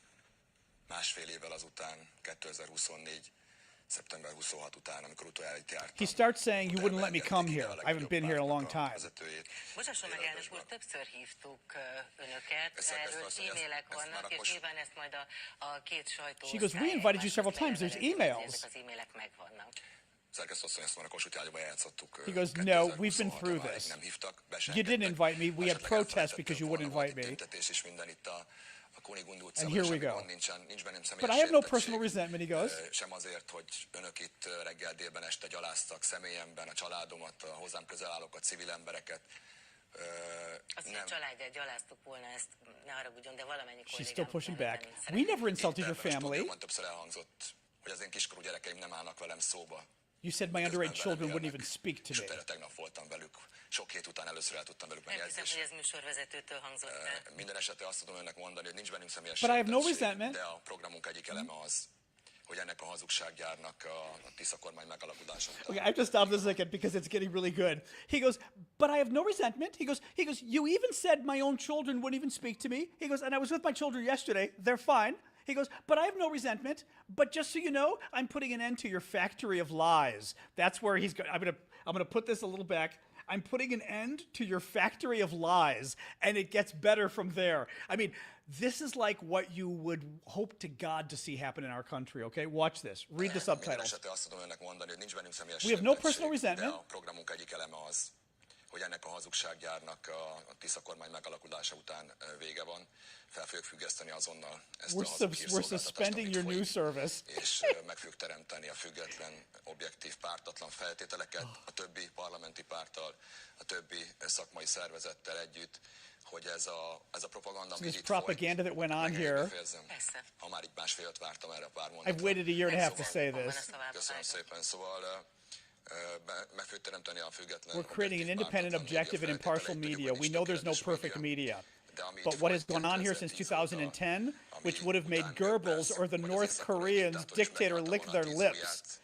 másfél évvel azután, 2024. Szeptember 26 után, amikor utoljára itt jártam. He starts saying, you wouldn't let me come here. I haven't been here in a long time. Bocsásson meg, elnök úr, többször hívtuk önöket, erről e-mailek vannak, és nyilván ezt majd a két sajtó... She goes, we invited you several times, there's emails. Ezek az e-mailek megvannak. He goes, no, we've been through this. You didn't invite me, we had protests because you wouldn't invite me. And here we go. But I have no personal resentment, he goes. Sem azért, hogy önök itt reggel délben este gyaláztak személyemben, a családomat, a hozzám közel állókat, civil embereket. Azt, hogy a családját gyaláztuk volna, ezt ne haragudjon, de valamennyi kollégám... She's still pushing back. We never insulted your family. Többször elhangzott, hogy az én kiskorú gyerekeim nem állnak velem szóba. You said my underage children wouldn't even speak to me. Tegnap voltam velük, sok hét után először el tudtam velük megjegyzést. Nem hiszem, hogy ez műsorvezetőtől hangzott el. Minden esetre azt tudom önnek mondani, hogy nincs bennünk személyes But I have no resentment. De a programunk egyik eleme az, hogy ennek a hazugsággyárnak a Tisza kormány megalakulása után. Okay, I have to stop this a second because it's getting really good. He goes, but I have no resentment. He goes, you even said my own children wouldn't even speak to me. He goes, and I was with my children yesterday. They're fine. He goes, but I have no resentment. But just so you know, I'm putting an end to your factory of lies. That's where he's going. I'm gonna put this a little back. I'm putting an end to your factory of lies, and it gets better from there. I mean, this is like what you would hope to God to see happen in our country. Okay, watch this. Read the subtitles. We have no personal resentment. Hogy ennek a hazugsággyárnak a Tisza kormány megalakulása után vége van. Fel fogjuk függeszteni azonnal ezt a hazug hírszolgáltatást, és meg fogjuk teremteni a független, objektív, pártatlan feltételeket a többi parlamenti párttal, a többi szakmai szervezettel együtt, hogy ez a propaganda, this propaganda that went on here. Ha már így másfél vártam erre a pár mondatot. I've waited a year and a half to say this. Köszönöm szépen, szóval... We're creating an independent, objective, and impartial media. We know there's no perfect media. But what has gone on here since 2010, which would have made Goebbels or the North Koreans dictator lick their lips,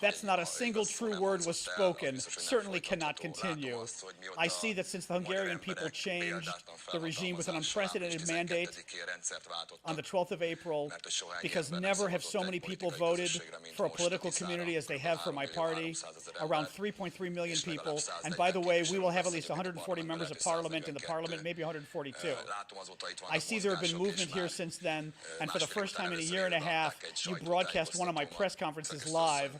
that's not a single true word was spoken, certainly cannot continue. I see that since the Hungarian people changed the regime with an unprecedented mandate on the 12th of April, because never have so many people voted for a political community as they have for my party, around 3.3 million people. And by the way, we will have at least 140 members of parliament in the parliament, maybe 142. I see there have been movement here since then, and for the first time in a year and a half, you broadcast one of my press conferences live.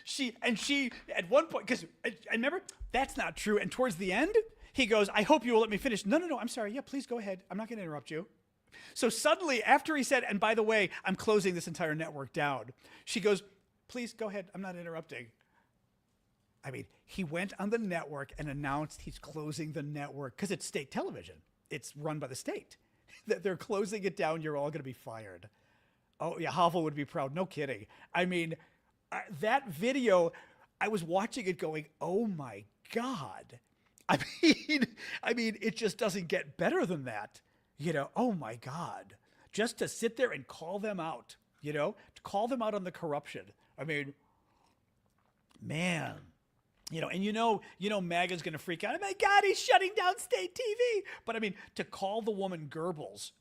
She at one point, because I remember that's not true, and towards the end he goes, I hope you will let me finish. No, I'm sorry, yeah, please go ahead, I'm not going to interrupt you. So suddenly, after he said, and by the way, I'm closing this entire network down, she goes, please go ahead, I'm not interrupting. I mean, he went on the network and announced he's closing the network because it's state television, it's run by the state, that they're closing it down, you're all going to be fired. Oh, yeah, Havel would be proud. No kidding. I mean, that video, I was watching it going, oh, my God. I mean, it just doesn't get better than that. You know, oh, my God. Just to sit there and call them out, you know, to call them out on the corruption. I mean, man. You know, and you know, MAGA's going to freak out. Oh, my God, he's shutting down state TV. But, I mean, to call the woman Goebbels...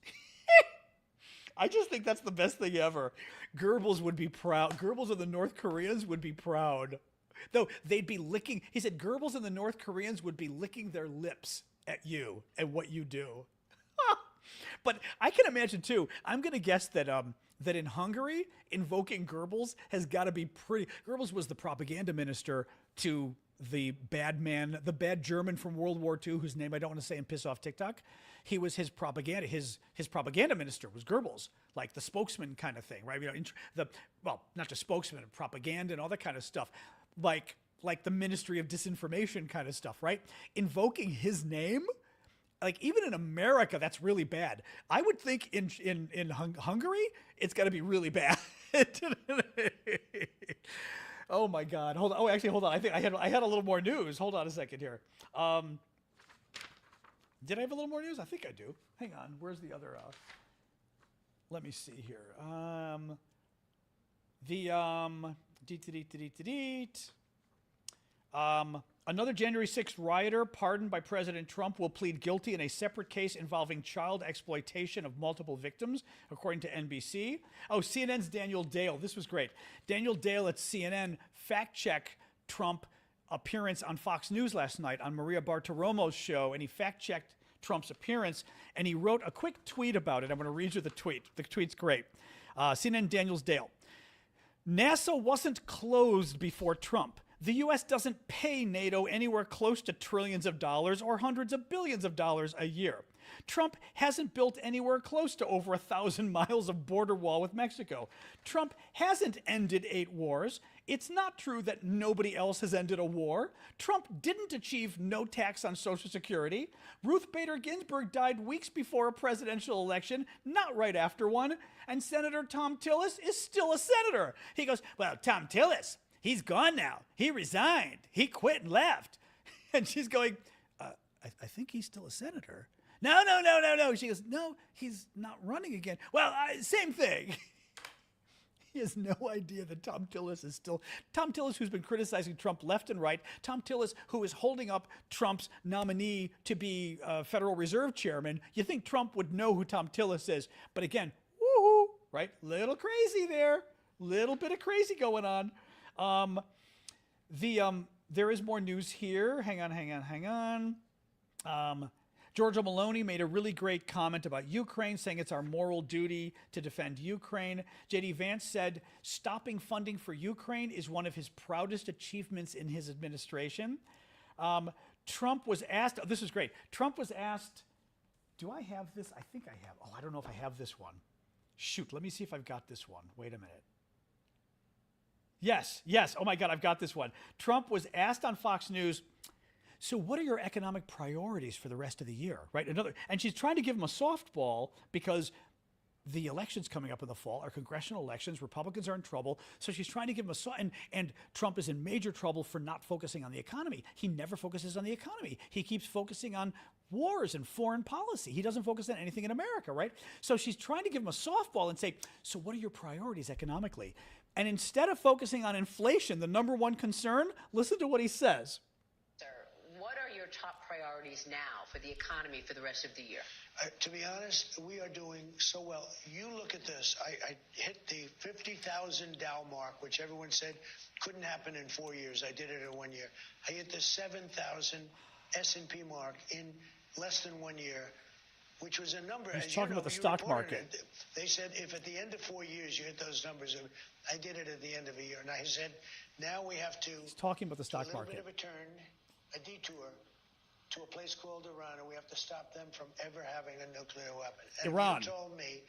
I just think that's the best thing ever. Goebbels would be proud. Goebbels and the North Koreans would be proud. Though they'd be licking, he said Goebbels and the North Koreans would be licking their lips at you and what you do. But I can imagine too, I'm going to guess that that in Hungary, invoking Goebbels has got to be pretty... Goebbels was the propaganda minister to the bad man, the bad German from World War II, whose name I don't want to say and piss off TikTok. He was his propaganda. His propaganda minister was Goebbels, like the spokesman kind of thing, right? You know, not just spokesman, propaganda and all that kind of stuff, like the Ministry of Disinformation kind of stuff, right? Invoking his name, like even in America, that's really bad. I would think in Hungary, it's got to be really bad. Oh my God! Hold on. Oh, actually, hold on. I think I had a little more news. Hold on a second here. Did I have a little more news? I think I do. Hang on. Where's the other? Let me see here. Another January 6th rioter pardoned by President Trump will plead guilty in a separate case involving child exploitation of multiple victims, according to NBC. Oh, CNN's Daniel Dale. This was great. Daniel Dale at CNN fact-checked Trump appearance on Fox News last night on Maria Bartiromo's show, and he fact-checked Trump's appearance, and he wrote a quick tweet about it. I'm going to read you the tweet. The tweet's great. CNN Daniel Dale. NASA wasn't closed before Trump. The U.S. doesn't pay NATO anywhere close to trillions of dollars or hundreds of billions of dollars a year. Trump hasn't built anywhere close to over 1,000 miles of border wall with Mexico. Trump hasn't ended 8 wars. It's not true that nobody else has ended a war. Trump didn't achieve no tax on Social Security. Ruth Bader Ginsburg died weeks before a presidential election, not right after one. And Senator Tom Tillis is still a senator. He goes, well, Tom Tillis, he's gone now. He resigned. He quit and left. And she's going, I think he's still a senator. No. She goes, no, he's not running again. Well, same thing. He has no idea that Tom Tillis is still... Tom Tillis, who's been criticizing Trump left and right. Tom Tillis, who is holding up Trump's nominee to be Federal Reserve Chairman. You think Trump would know who Tom Tillis is. But again, woohoo, right? Little crazy there. Little bit of crazy going on. There is more news here. Hang on. Giorgia Meloni made a really great comment about Ukraine, saying it's our moral duty to defend Ukraine. J.D. Vance said stopping funding for Ukraine is one of his proudest achievements in his administration. Trump was asked, this is great. Trump was asked, do I have this? I think I have. Oh, I don't know if I have this one. Shoot, let me see if I've got this one. Wait a minute. Yes. Oh my God, I've got this one. Trump was asked on Fox News, so what are your economic priorities for the rest of the year, right? And she's trying to give him a softball because the elections coming up in the fall are congressional elections. Republicans are in trouble. So she's trying to give him and Trump is in major trouble for not focusing on the economy. He never focuses on the economy. He keeps focusing on wars and foreign policy. He doesn't focus on anything in America, right? So she's trying to give him a softball and say, so what are your priorities economically? And instead of focusing on inflation, the number one concern, listen to what he says. What are your top priorities now for the economy for the rest of the year? To be honest, we are doing so well. You look at this. I hit the 50,000 Dow mark, which everyone said couldn't happen in 4 years. I did it in 1 year. I hit the 7,000 S&P mark in less than 1 year, which was a number. He's talking about the stock market. They said if at the end of 4 years you hit those numbers, I did it at the end of a year. And I said, now we have to... He's talking about the stock market. A little bit of a turn, a detour to a place called Iran, and we have to stop them from ever having a nuclear weapon. And Iran. You told me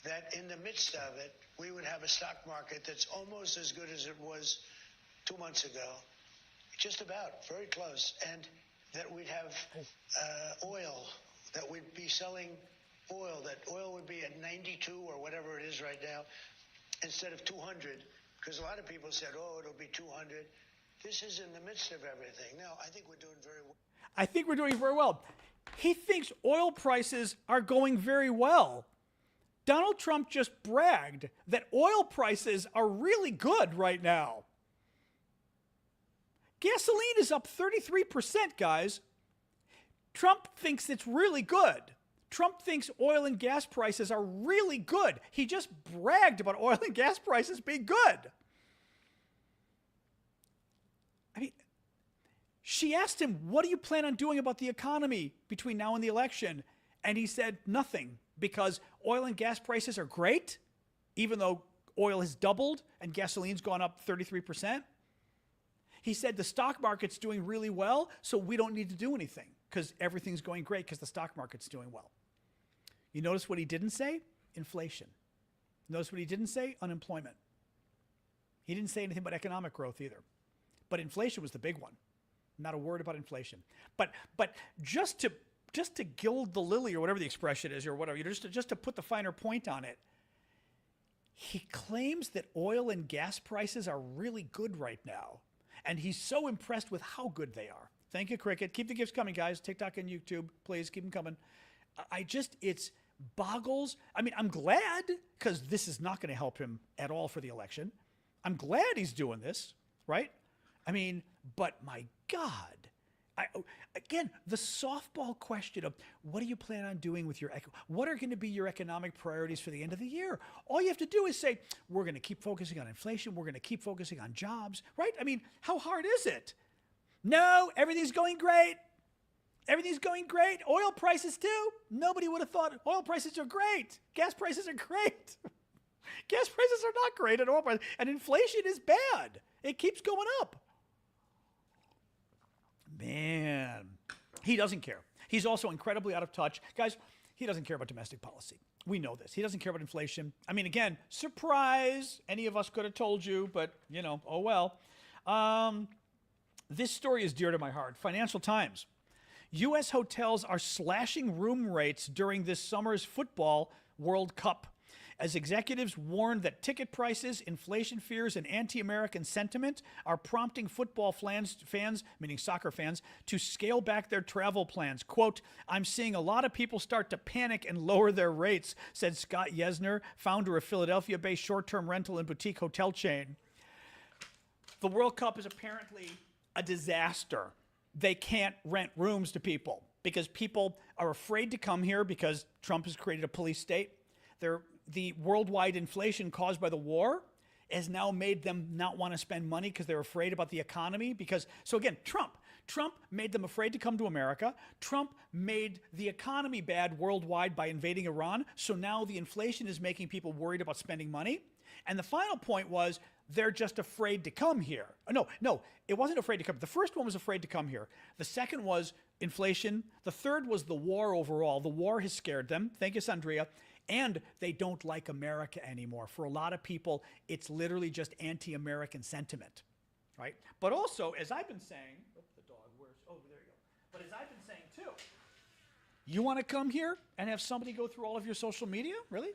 that in the midst of it, we would have a stock market that's almost as good as it was 2 months ago. Just about, very close. And that we'd have oil, that we'd be selling oil, that oil would be at 92 or whatever it is right now, instead of 200, because a lot of people said, oh, it'll be 200. This is in the midst of everything. No, I think we're doing very well. I think we're doing very well. He thinks oil prices are going very well. Donald Trump just bragged that oil prices are really good right now. Gasoline is up 33%, guys. Trump thinks it's really good. Trump thinks oil and gas prices are really good. He just bragged about oil and gas prices being good. I mean, she asked him, what do you plan on doing about the economy between now and the election? And he said nothing, because oil and gas prices are great, even though oil has doubled and gasoline's gone up 33%. He said the stock market's doing really well, so we don't need to do anything because everything's going great because the stock market's doing well. You notice what he didn't say? Inflation. Notice what he didn't say? Unemployment. He didn't say anything about economic growth either. But inflation was the big one. Not a word about inflation. But just to gild the lily, or whatever the expression is, or whatever, just to put the finer point on it, he claims that oil and gas prices are really good right now. And he's so impressed with how good they are. Thank you, Cricket. Keep the gifts coming, guys. TikTok and YouTube, please keep them coming. It's boggles. I mean, I'm glad, because this is not going to help him at all for the election. I'm glad he's doing this, right? I mean, but my God. Again, the softball question of what do you plan on doing with your, what are going to be your economic priorities for the end of the year? All you have to do is say, we're going to keep focusing on inflation. We're going to keep focusing on jobs, right? I mean, how hard is it? No, everything's going great. Everything's going great. Oil prices too. Nobody would have thought oil prices are great. Gas prices are great. Gas prices are not great at oil prices. And inflation is bad. It keeps going up. Man, he doesn't care. He's also incredibly out of touch. Guys, he doesn't care about domestic policy. We know this. He doesn't care about inflation. I mean, again, surprise. Any of us could have told you, but, you know, oh well. This story is dear to my heart. Financial Times. U.S. hotels are slashing room rates during this summer's football World Cup, as executives warn that ticket prices, inflation fears, and anti-American sentiment are prompting football fans, meaning soccer fans, to scale back their travel plans. Quote, I'm seeing a lot of people start to panic and lower their rates, said Scott Yesner, founder of Philadelphia-based short-term rental and boutique hotel chain. The World Cup is apparently a disaster. They can't rent rooms to people because people are afraid to come here because Trump has created a police state. The worldwide inflation caused by the war has now made them not want to spend money because they're afraid about the economy. So again, Trump made them afraid to come to America. Trump made the economy bad worldwide by invading Iran. So now the inflation is making people worried about spending money. And the final point was they're just afraid to come here. No, it wasn't afraid to come. The first one was afraid to come here. The second was inflation. The third was the war overall. The war has scared them. Thank you, Sandria. And they don't like America anymore. For a lot of people, it's literally just anti-American sentiment, right? But also, as I've been saying, there you go. But as I've been saying too, you want to come here and have somebody go through all of your social media? Really?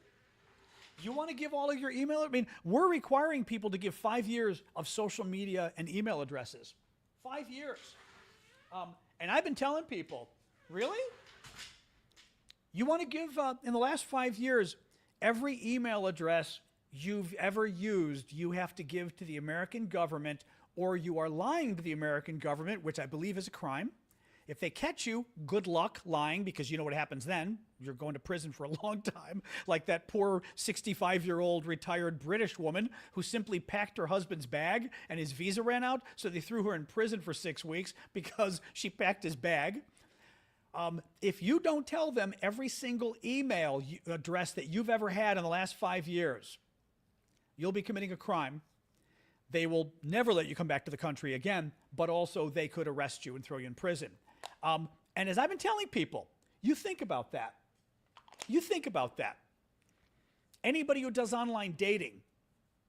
You want to give all of your email? I mean, we're requiring people to give 5 years of social media and email addresses. 5 years. And I've been telling people, really? You want to give, in the last 5 years, every email address you've ever used, you have to give to the American government, or you are lying to the American government, which I believe is a crime. If they catch you, good luck lying, because you know what happens then. You're going to prison for a long time, like that poor 65-year-old retired British woman who simply packed her husband's bag and his visa ran out, so they threw her in prison for 6 weeks because she packed his bag. If you don't tell them every single email address that you've ever had in the last 5 years, you'll be committing a crime. They will never let you come back to the country again, but also they could arrest you and throw you in prison. And as I've been telling people, you think about that. You think about that. Anybody who does online dating,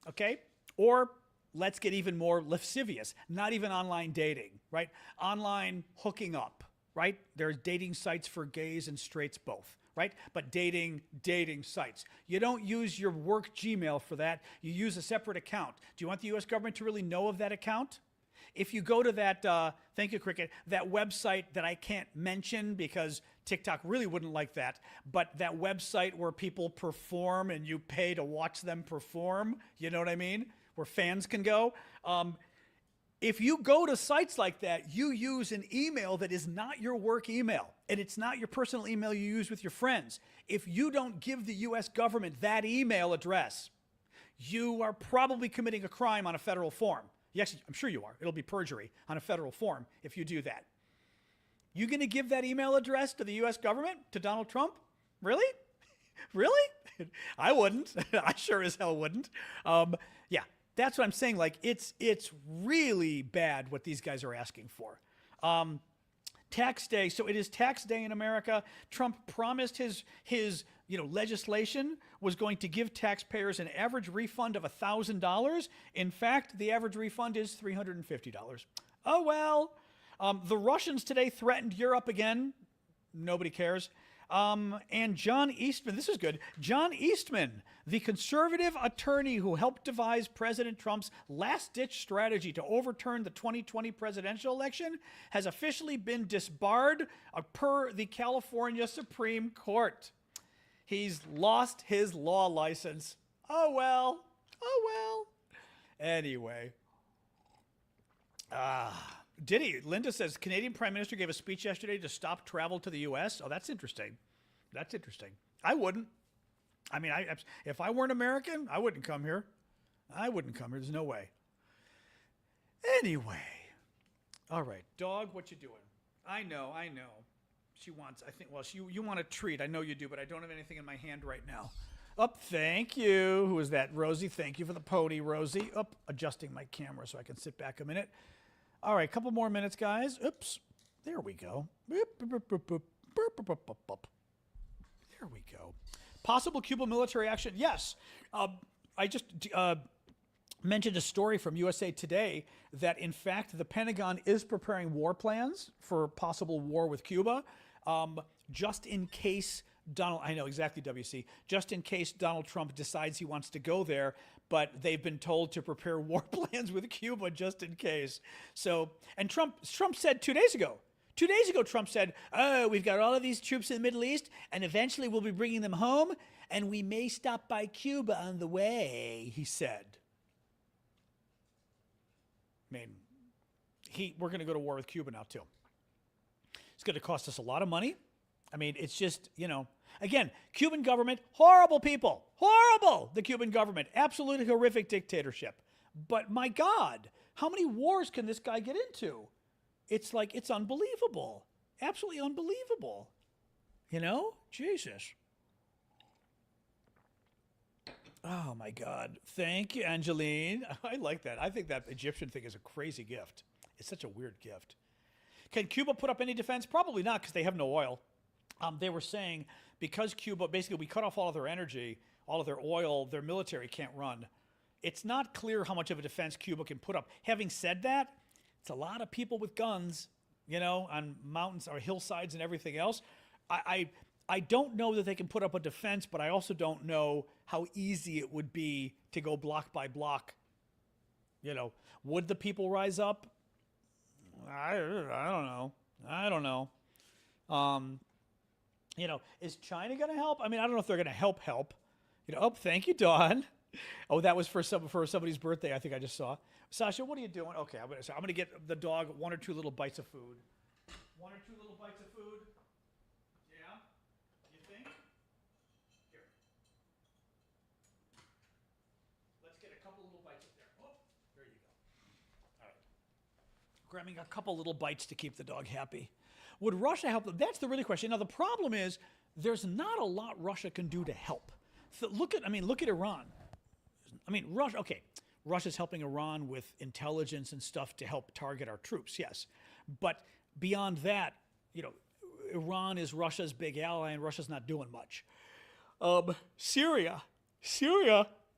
okay? Or let's get even more lascivious, not even online dating, right? Online hooking up. Right? There's dating sites for gays and straights both, right? But dating sites. You don't use your work Gmail for that. You use a separate account. Do you want the U.S. government to really know of that account? If you go to that, thank you, Cricket, that website that I can't mention because TikTok really wouldn't like that, but that website where people perform and you pay to watch them perform, you know what I mean? Where fans can go. If you go to sites like that, you use an email that is not your work email, and it's not your personal email you use with your friends. If you don't give the U.S. government that email address, you are probably committing a crime on a federal form. Yes, I'm sure you are. It'll be perjury on a federal form if you do that. You going to give that email address to the U.S. government, to Donald Trump? Really? Really? I wouldn't. I sure as hell wouldn't. Yeah. That's what I'm saying. Like, it's really bad what these guys are asking for. Tax day. So it is tax day in America. Trump promised his legislation was going to give taxpayers an average refund of $1,000. In fact, the average refund is $350. Oh, well. The Russians today threatened Europe again. Nobody cares. And John Eastman, this is good. John Eastman, the conservative attorney who helped devise President Trump's last-ditch strategy to overturn the 2020 presidential election, has officially been disbarred per the California Supreme Court. He's lost his law license. Oh, well. Oh, well. Anyway. Did he? Linda says, Canadian Prime Minister gave a speech yesterday to stop travel to the U.S. Oh, that's interesting. That's interesting. I wouldn't. I mean, if I weren't American, I wouldn't come here. I wouldn't come here. There's no way. Anyway. All right. Dog, what you doing? I know. She wants, I think, well, you want a treat. I know you do, but I don't have anything in my hand right now. Thank you. Who is that? Rosie. Thank you for the pony, Rosie. Adjusting my camera so I can sit back a minute. All right, a couple more minutes, guys. Oops. There we go. There we go. Possible Cuba military action. Yes. I just mentioned a story from USA Today that, in fact, the Pentagon is preparing war plans for possible war with Cuba, just in case I know exactly, WC, just in case Donald Trump decides he wants to go there, but they've been told to prepare war plans with Cuba just in case. So, and Trump said 2 days ago, Trump said, oh, we've got all of these troops in the Middle East, and eventually we'll be bringing them home, and we may stop by Cuba on the way, he said. I mean, we're going to go to war with Cuba now, too. It's going to cost us a lot of money. I mean, it's just, again, Cuban government, horrible people, horrible, the Cuban government, absolutely horrific dictatorship. But my God, how many wars can this guy get into? It's like, it's unbelievable, absolutely unbelievable, Jesus. Oh, my God. Thank you, Angeline. I like that. I think that Egyptian thing is a crazy gift. It's such a weird gift. Can Cuba put up any defense? Probably not, because they have no oil. They were saying because Cuba, basically we cut off all of their energy, all of their oil, their military can't run. It's not clear how much of a defense Cuba can put up. Having said that, it's a lot of people with guns, on mountains or hillsides and everything else. I don't know that they can put up a defense, but I also don't know how easy it would be to go block by block. Would the people rise up? I don't know. Is China going to help? I mean, I don't know if they're going to help. Thank you, Dawn. Oh, that was for somebody's birthday, I think I just saw. Sasha, what are you doing? Okay, I'm going to get the dog 1 or 2 little bites of food. 1 or 2 little bites of food? Yeah? You think? Here. Let's get a couple little bites up there. Oh, there you go. All right. Grabbing a couple little bites to keep the dog happy. Would Russia help them? That's the really question. Now, the problem is there's not a lot Russia can do to help. So look at Iran. Russia's helping Iran with intelligence and stuff to help target our troops, yes. But beyond that, Iran is Russia's big ally, and Russia's not doing much. Syria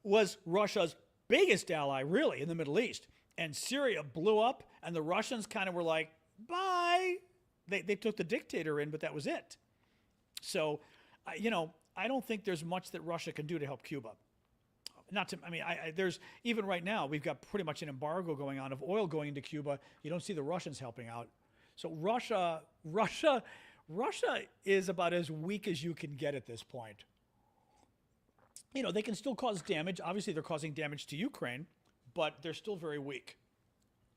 was Russia's biggest ally, really, in the Middle East. And Syria blew up, and the Russians kind of were like, bye. They took the dictator in, but that was it. So, I don't think there's much that Russia can do to help Cuba. There's, even right now, we've got pretty much an embargo going on of oil going into Cuba. You don't see the Russians helping out. So Russia is about as weak as you can get at this point. They can still cause damage. Obviously, they're causing damage to Ukraine, but they're still very weak.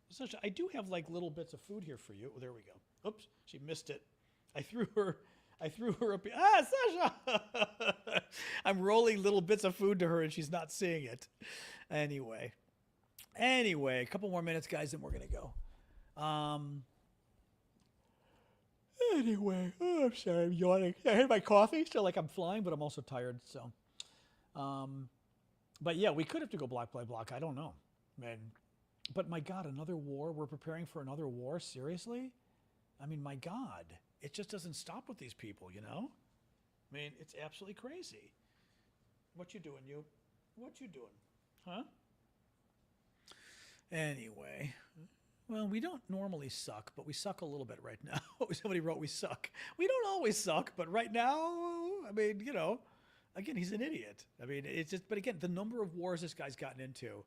Sasha, I do have little bits of food here for you. Oh, there we go. Oops, she missed it. I threw her up. Sasha! I'm rolling little bits of food to her and she's not seeing it. Anyway, a couple more minutes, guys, then we're going to go. Anyway, I'm sorry, I'm yawning. I had my coffee, so I'm flying, but I'm also tired, so. But yeah, we could have to go block by block. I don't know, man. But my God, another war? We're preparing for another war? Seriously? I mean, my God, it just doesn't stop with these people, I mean, it's absolutely crazy. What you doing, you? What you doing? Huh? Anyway, Well, we don't normally suck, but we suck a little bit right now. Somebody wrote we suck. We don't always suck, but right now, I mean, you know, again, he's an idiot. I mean, it's just, but again, the number of wars this guy's gotten into,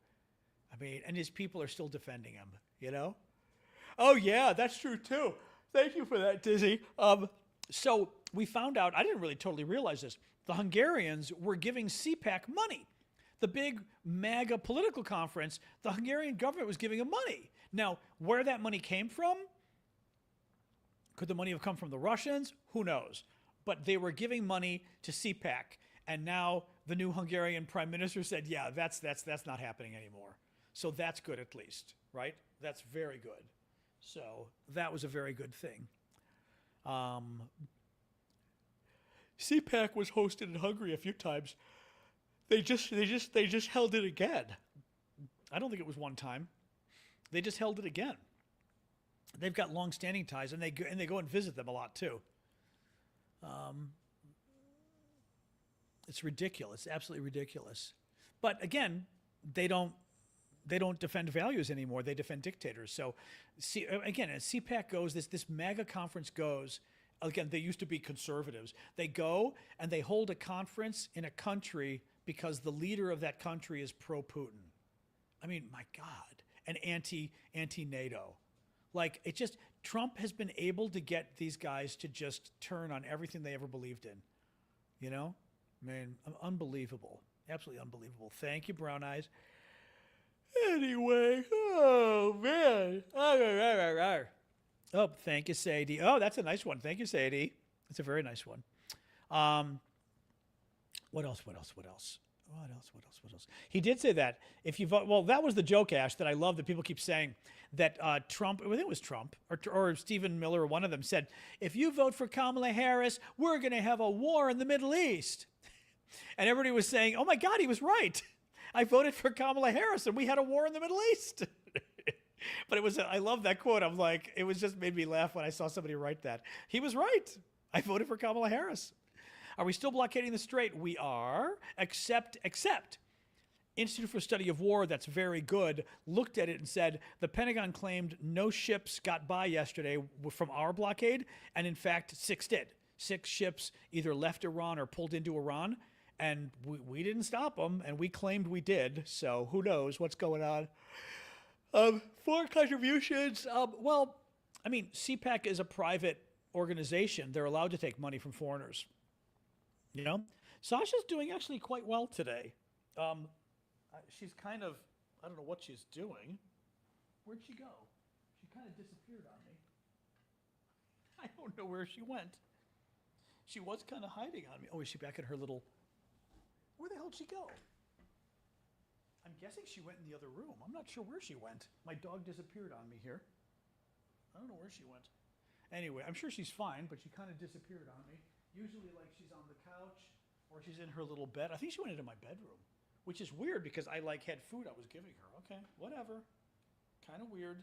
I mean, and his people are still defending him, you know? Oh, yeah, that's true, too. Thank you for that, Dizzy. So we found out, I didn't really totally realize this, the Hungarians were giving CPAC money. The big MAGA political conference, the Hungarian government was giving them money. Now, where that money came from, could the money have come from the Russians? Who knows? But they were giving money to CPAC. And now the new Hungarian prime minister said, yeah, that's not happening anymore. So that's good at least, right? That's very good. So that was a very good thing. CPAC was hosted in Hungary a few times. They just held it again. I don't think it was one time. They just held it again. They've got long-standing ties, and they go and visit them a lot too. It's ridiculous, absolutely ridiculous. But again, they don't defend values anymore. They defend dictators. So, again, as CPAC goes, this MAGA conference goes. Again, they used to be conservatives. They go and they hold a conference in a country because the leader of that country is pro-Putin. I mean, my God, and anti-NATO. Like, it just, Trump has been able to get these guys to just turn on everything they ever believed in. You know? I mean, unbelievable. Absolutely unbelievable. Thank you, Brown Eyes. Anyway, oh, man. Oh, thank you, Sadie. Oh, that's a nice one. Thank you, Sadie. That's a very nice one. What else? He did say that if you vote, well, that was the joke, Ash, that I love that people keep saying that Trump, I think it was Trump or Stephen Miller, or one of them said, if you vote for Kamala Harris, we're going to have a war in the Middle East. And everybody was saying, oh my God, he was right. I voted for Kamala Harris and we had a war in the Middle East. But it was, I love that quote. I'm like, it was just made me laugh when I saw somebody write that. He was right. I voted for Kamala Harris. Are we still blockading the Strait? We are, except Institute for Study of War, that's very good, looked at it and said the Pentagon claimed no ships got by yesterday from our blockade, and in fact, 6 did. 6 ships either left Iran or pulled into Iran, and we didn't stop them, and we claimed we did, so who knows what's going on. Foreign contributions, well, I mean, CPAC is a private organization. They're allowed to take money from foreigners. You know, Sasha's doing actually quite well today. She's kind of, I don't know what she's doing. Where'd she go? She kind of disappeared on me. I don't know where she went. She was kind of hiding on me. Oh, is she back in her little, where the hell did she go? I'm guessing she went in the other room. I'm not sure where she went. My dog disappeared on me here. I don't know where she went. Anyway, I'm sure she's fine, but she kind of disappeared on me. Usually, like, she's on the couch or she's in her little bed. I think she went into my bedroom, which is weird because I, like, had food I was giving her. Okay, whatever. Kind of weird.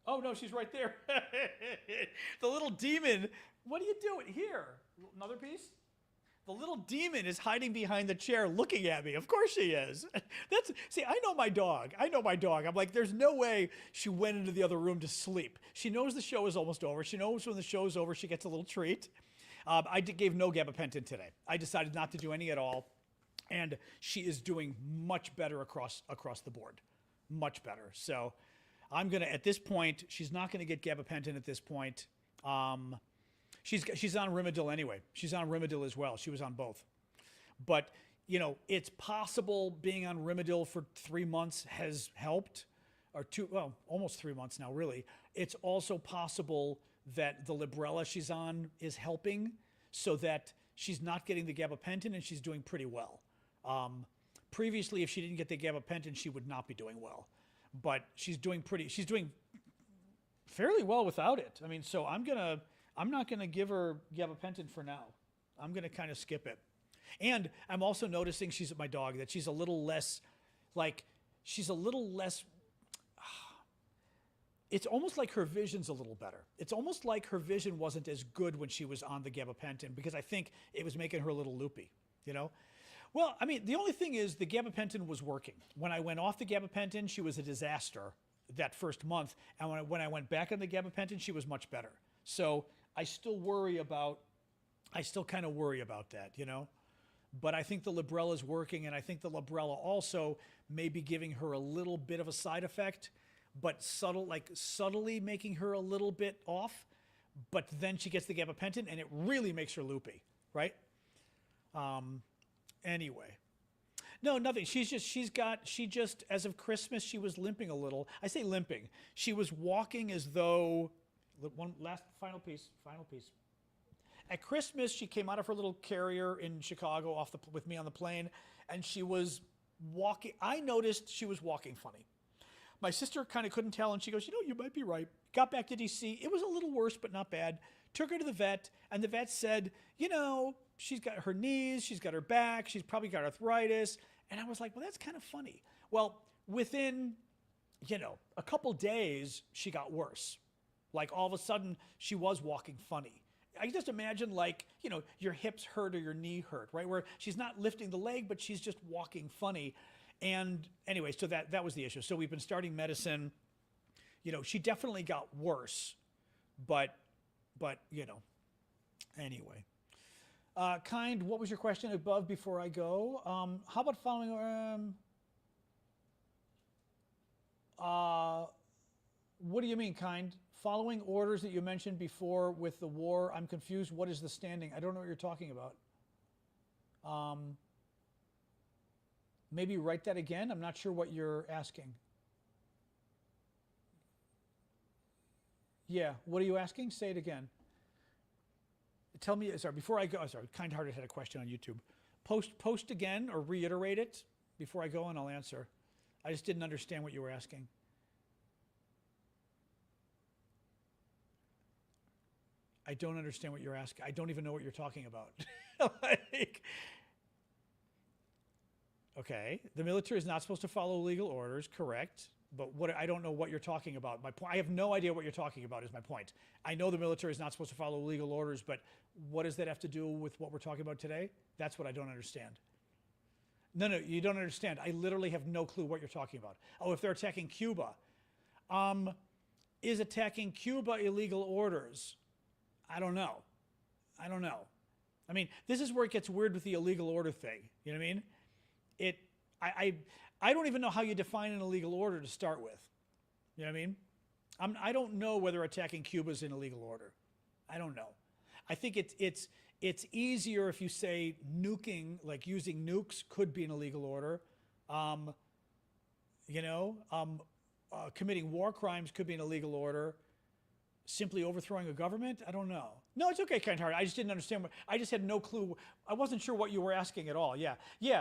Oh, no, she's right there. The little demon. What are you doing? Here. Another piece? The little demon is hiding behind the chair looking at me. Of course she is. See, I know my dog. I'm like, there's no way she went into the other room to sleep. She knows the show is almost over. She knows when the show is over, she gets a little treat. I gave no gabapentin today. I decided not to do any at all. And she is doing much better across the board. Much better. So I'm going to, at this point, she's not going to get gabapentin at this point. She's on Rimadyl anyway. She's on Rimadyl as well. She was on both. But, you know, it's possible being on Rimadyl for 3 months has helped. Or almost 3 months now, really. It's also possible that the Librela she's on is helping so that she's not getting the gabapentin and she's doing pretty well. Previously, if she didn't get the gabapentin, she would not be doing well. But she's doing fairly well without it. I mean, so I'm not gonna give her gabapentin for now. I'm gonna kind of skip it. And I'm also noticing she's my dog that she's a little less, it's almost like her vision's a little better. It's almost like her vision wasn't as good when she was on the gabapentin because I think it was making her a little loopy, you know? Well, I mean, the only thing is the gabapentin was working. When I went off the gabapentin, she was a disaster. that first month. And when I went back on the gabapentin, she was much better. So I still kind of worry about that, you know? But I think the Librela is working, and I think the Librela also may be giving her a little bit of a side effect, but subtly making her a little bit off. But then she gets the gabapentin, and it really makes her loopy, right? Anyway. No, nothing. She just, as of Christmas, she was limping a little. I say limping. She was walking as though, final piece. At Christmas, she came out of her little carrier in Chicago with me on the plane, and she was walking. I noticed she was walking funny. My sister kind of couldn't tell, and she goes, you know, you might be right. Got back to D.C. It was a little worse, but not bad. Took her to the vet, and the vet said, you know, she's got her knees, she's got her back, she's probably got arthritis. And I was like, well, that's kind of funny. Well, within, you know, a couple days, she got worse. Like all of a sudden, she was walking funny. I can just imagine, like, you know, your hips hurt or your knee hurt, right? Where she's not lifting the leg, but she's just walking funny. And anyway, so that was the issue. So we've been starting medicine. You know, she definitely got worse, but you know, anyway. Kind, what was your question above before I go? How about following, what do you mean, Kind? Following orders that you mentioned before with the war, I'm confused. What is the standing? I don't know what you're talking about. Maybe write that again. I'm not sure what you're asking. Yeah, what are you asking? Say it again. Tell me, sorry, before I go, sorry, Kind-Hearted had a question on YouTube. Post again or reiterate it before I go and I'll answer. I just didn't understand what you were asking. I don't understand what you're asking. I don't even know what you're talking about. Like, okay, the military is not supposed to follow legal orders, correct? But I don't know what you're talking about. My point, I have no idea what you're talking about is my point. I know the military is not supposed to follow legal orders, but what does that have to do with what we're talking about today? That's what I don't understand. No, you don't understand. I literally have no clue what you're talking about. Oh, if they're attacking Cuba. Is attacking Cuba illegal orders? I don't know. I mean, this is where it gets weird with the illegal order thing. You know what I mean? I don't even know how you define an illegal order to start with. You know what I mean? I don't know whether attacking Cuba is an illegal order. I don't know. I think it's easier if you say nuking, like using nukes could be an illegal order. Committing war crimes could be an illegal order. Simply overthrowing a government? I don't know. No, it's okay, Kind-Hearted. I just didn't understand. I just had no clue. I wasn't sure what you were asking at all. Yeah.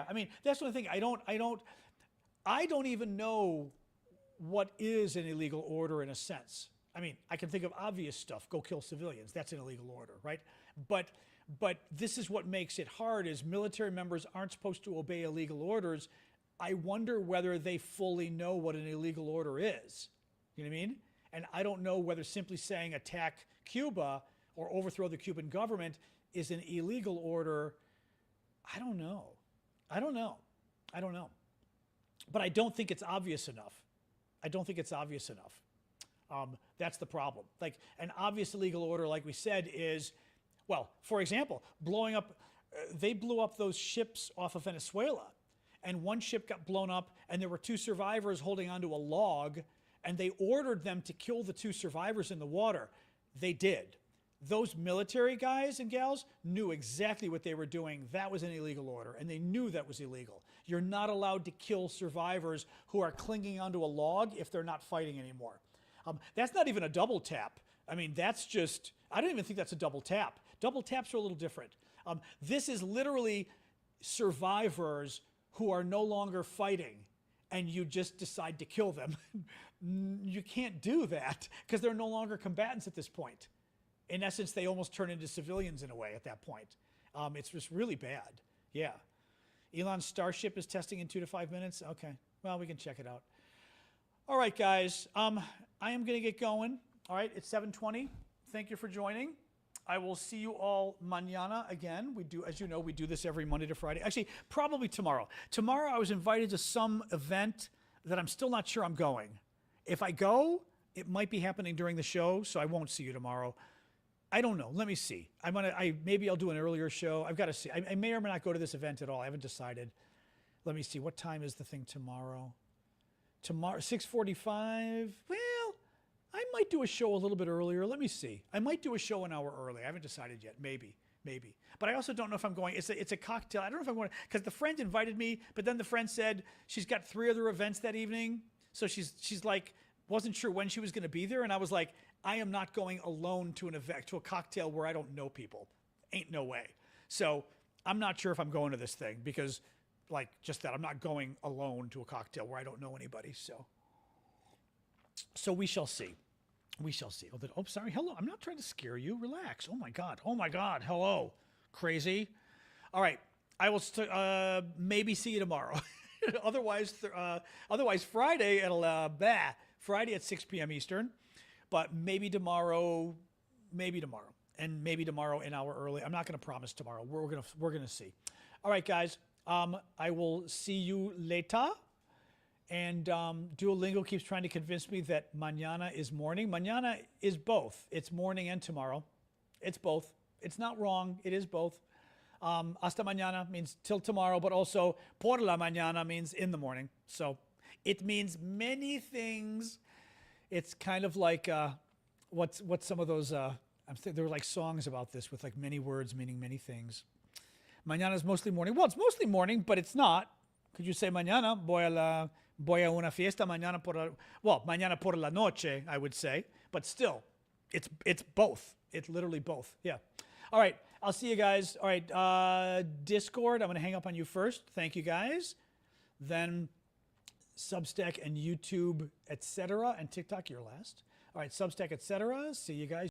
I mean, that's the thing. I don't even know what is an illegal order in a sense. I mean, I can think of obvious stuff. Go kill civilians. That's an illegal order, right? But this is what makes it hard is military members aren't supposed to obey illegal orders. I wonder whether they fully know what an illegal order is. You know what I mean? And I don't know whether simply saying attack Cuba or overthrow the Cuban government is an illegal order. I don't know. But I don't think it's obvious enough. That's the problem. Like an obvious illegal order, like we said, is, well, for example, blowing up, they blew up those ships off of Venezuela. And one ship got blown up and there were 2 survivors holding onto a log and they ordered them to kill the 2 survivors in the water. They did. Those military guys and gals knew exactly what they were doing. That was an illegal order, and they knew that was illegal. You're not allowed to kill survivors who are clinging onto a log if they're not fighting anymore. That's not even a double tap. I mean, that's just, I don't even think that's a double tap. Double taps are a little different. This is literally survivors who are no longer fighting, and you just decide to kill them. You can't do that because they're no longer combatants at this point. In essence, they almost turn into civilians in a way at that point. It's just really bad. Yeah. Elon's Starship is testing in 2 to 5 minutes. Okay. Well, we can check it out. All right, guys. I am going to get going. All right. It's 7:20. Thank you for joining. I will see you all mañana again. We do, as you know, we do this every Monday to Friday. Actually, probably tomorrow. Tomorrow I was invited to some event that I'm still not sure I'm going. If I go, it might be happening during the show, so I won't see you tomorrow. I don't know. Let me see. Maybe I'll do an earlier show. I've got to see. I may or may not go to this event at all. I haven't decided. Let me see. What time is the thing tomorrow? Tomorrow, 6:45. Well, I might do a show a little bit earlier. Let me see. I might do a show an hour early. I haven't decided yet. Maybe. But I also don't know if I'm going. It's a cocktail. I don't know if I'm going because the friend invited me, but then the friend said she's got 3 other events that evening. So she's like wasn't sure when she was going to be there, and I was like, I am not going alone to an event, to a cocktail where I don't know people. Ain't no way. So I'm not sure if I'm going to this thing because, like, just that I'm not going alone to a cocktail where I don't know anybody. So we shall see. We shall see. Oh, sorry. Hello. I'm not trying to scare you. Relax. Oh my God. Hello. Crazy. All right. I will maybe see you tomorrow. Otherwise Friday Friday at 6 p.m. Eastern. But maybe tomorrow, and maybe tomorrow an hour early. I'm not going to promise tomorrow. We're gonna see. All right, guys. I will see you later. And Duolingo keeps trying to convince me that mañana is morning. Mañana is both. It's morning and tomorrow. It's both. It's not wrong. It is both. Hasta mañana means till tomorrow, but also por la mañana means in the morning. So it means many things. It's kind of like what's some of those, there were like songs about this with like many words meaning many things. Mañana is mostly morning. Well, it's mostly morning, but it's not. Could you say mañana voy a una fiesta mañana mañana por la noche, I would say, but still, it's both. It's literally both. Yeah. All right. I'll see you guys. All right. Discord, I'm going to hang up on you first. Thank you, guys. Then Substack and YouTube, etc., and TikTok, you're last. All right. Substack, etc. See you guys.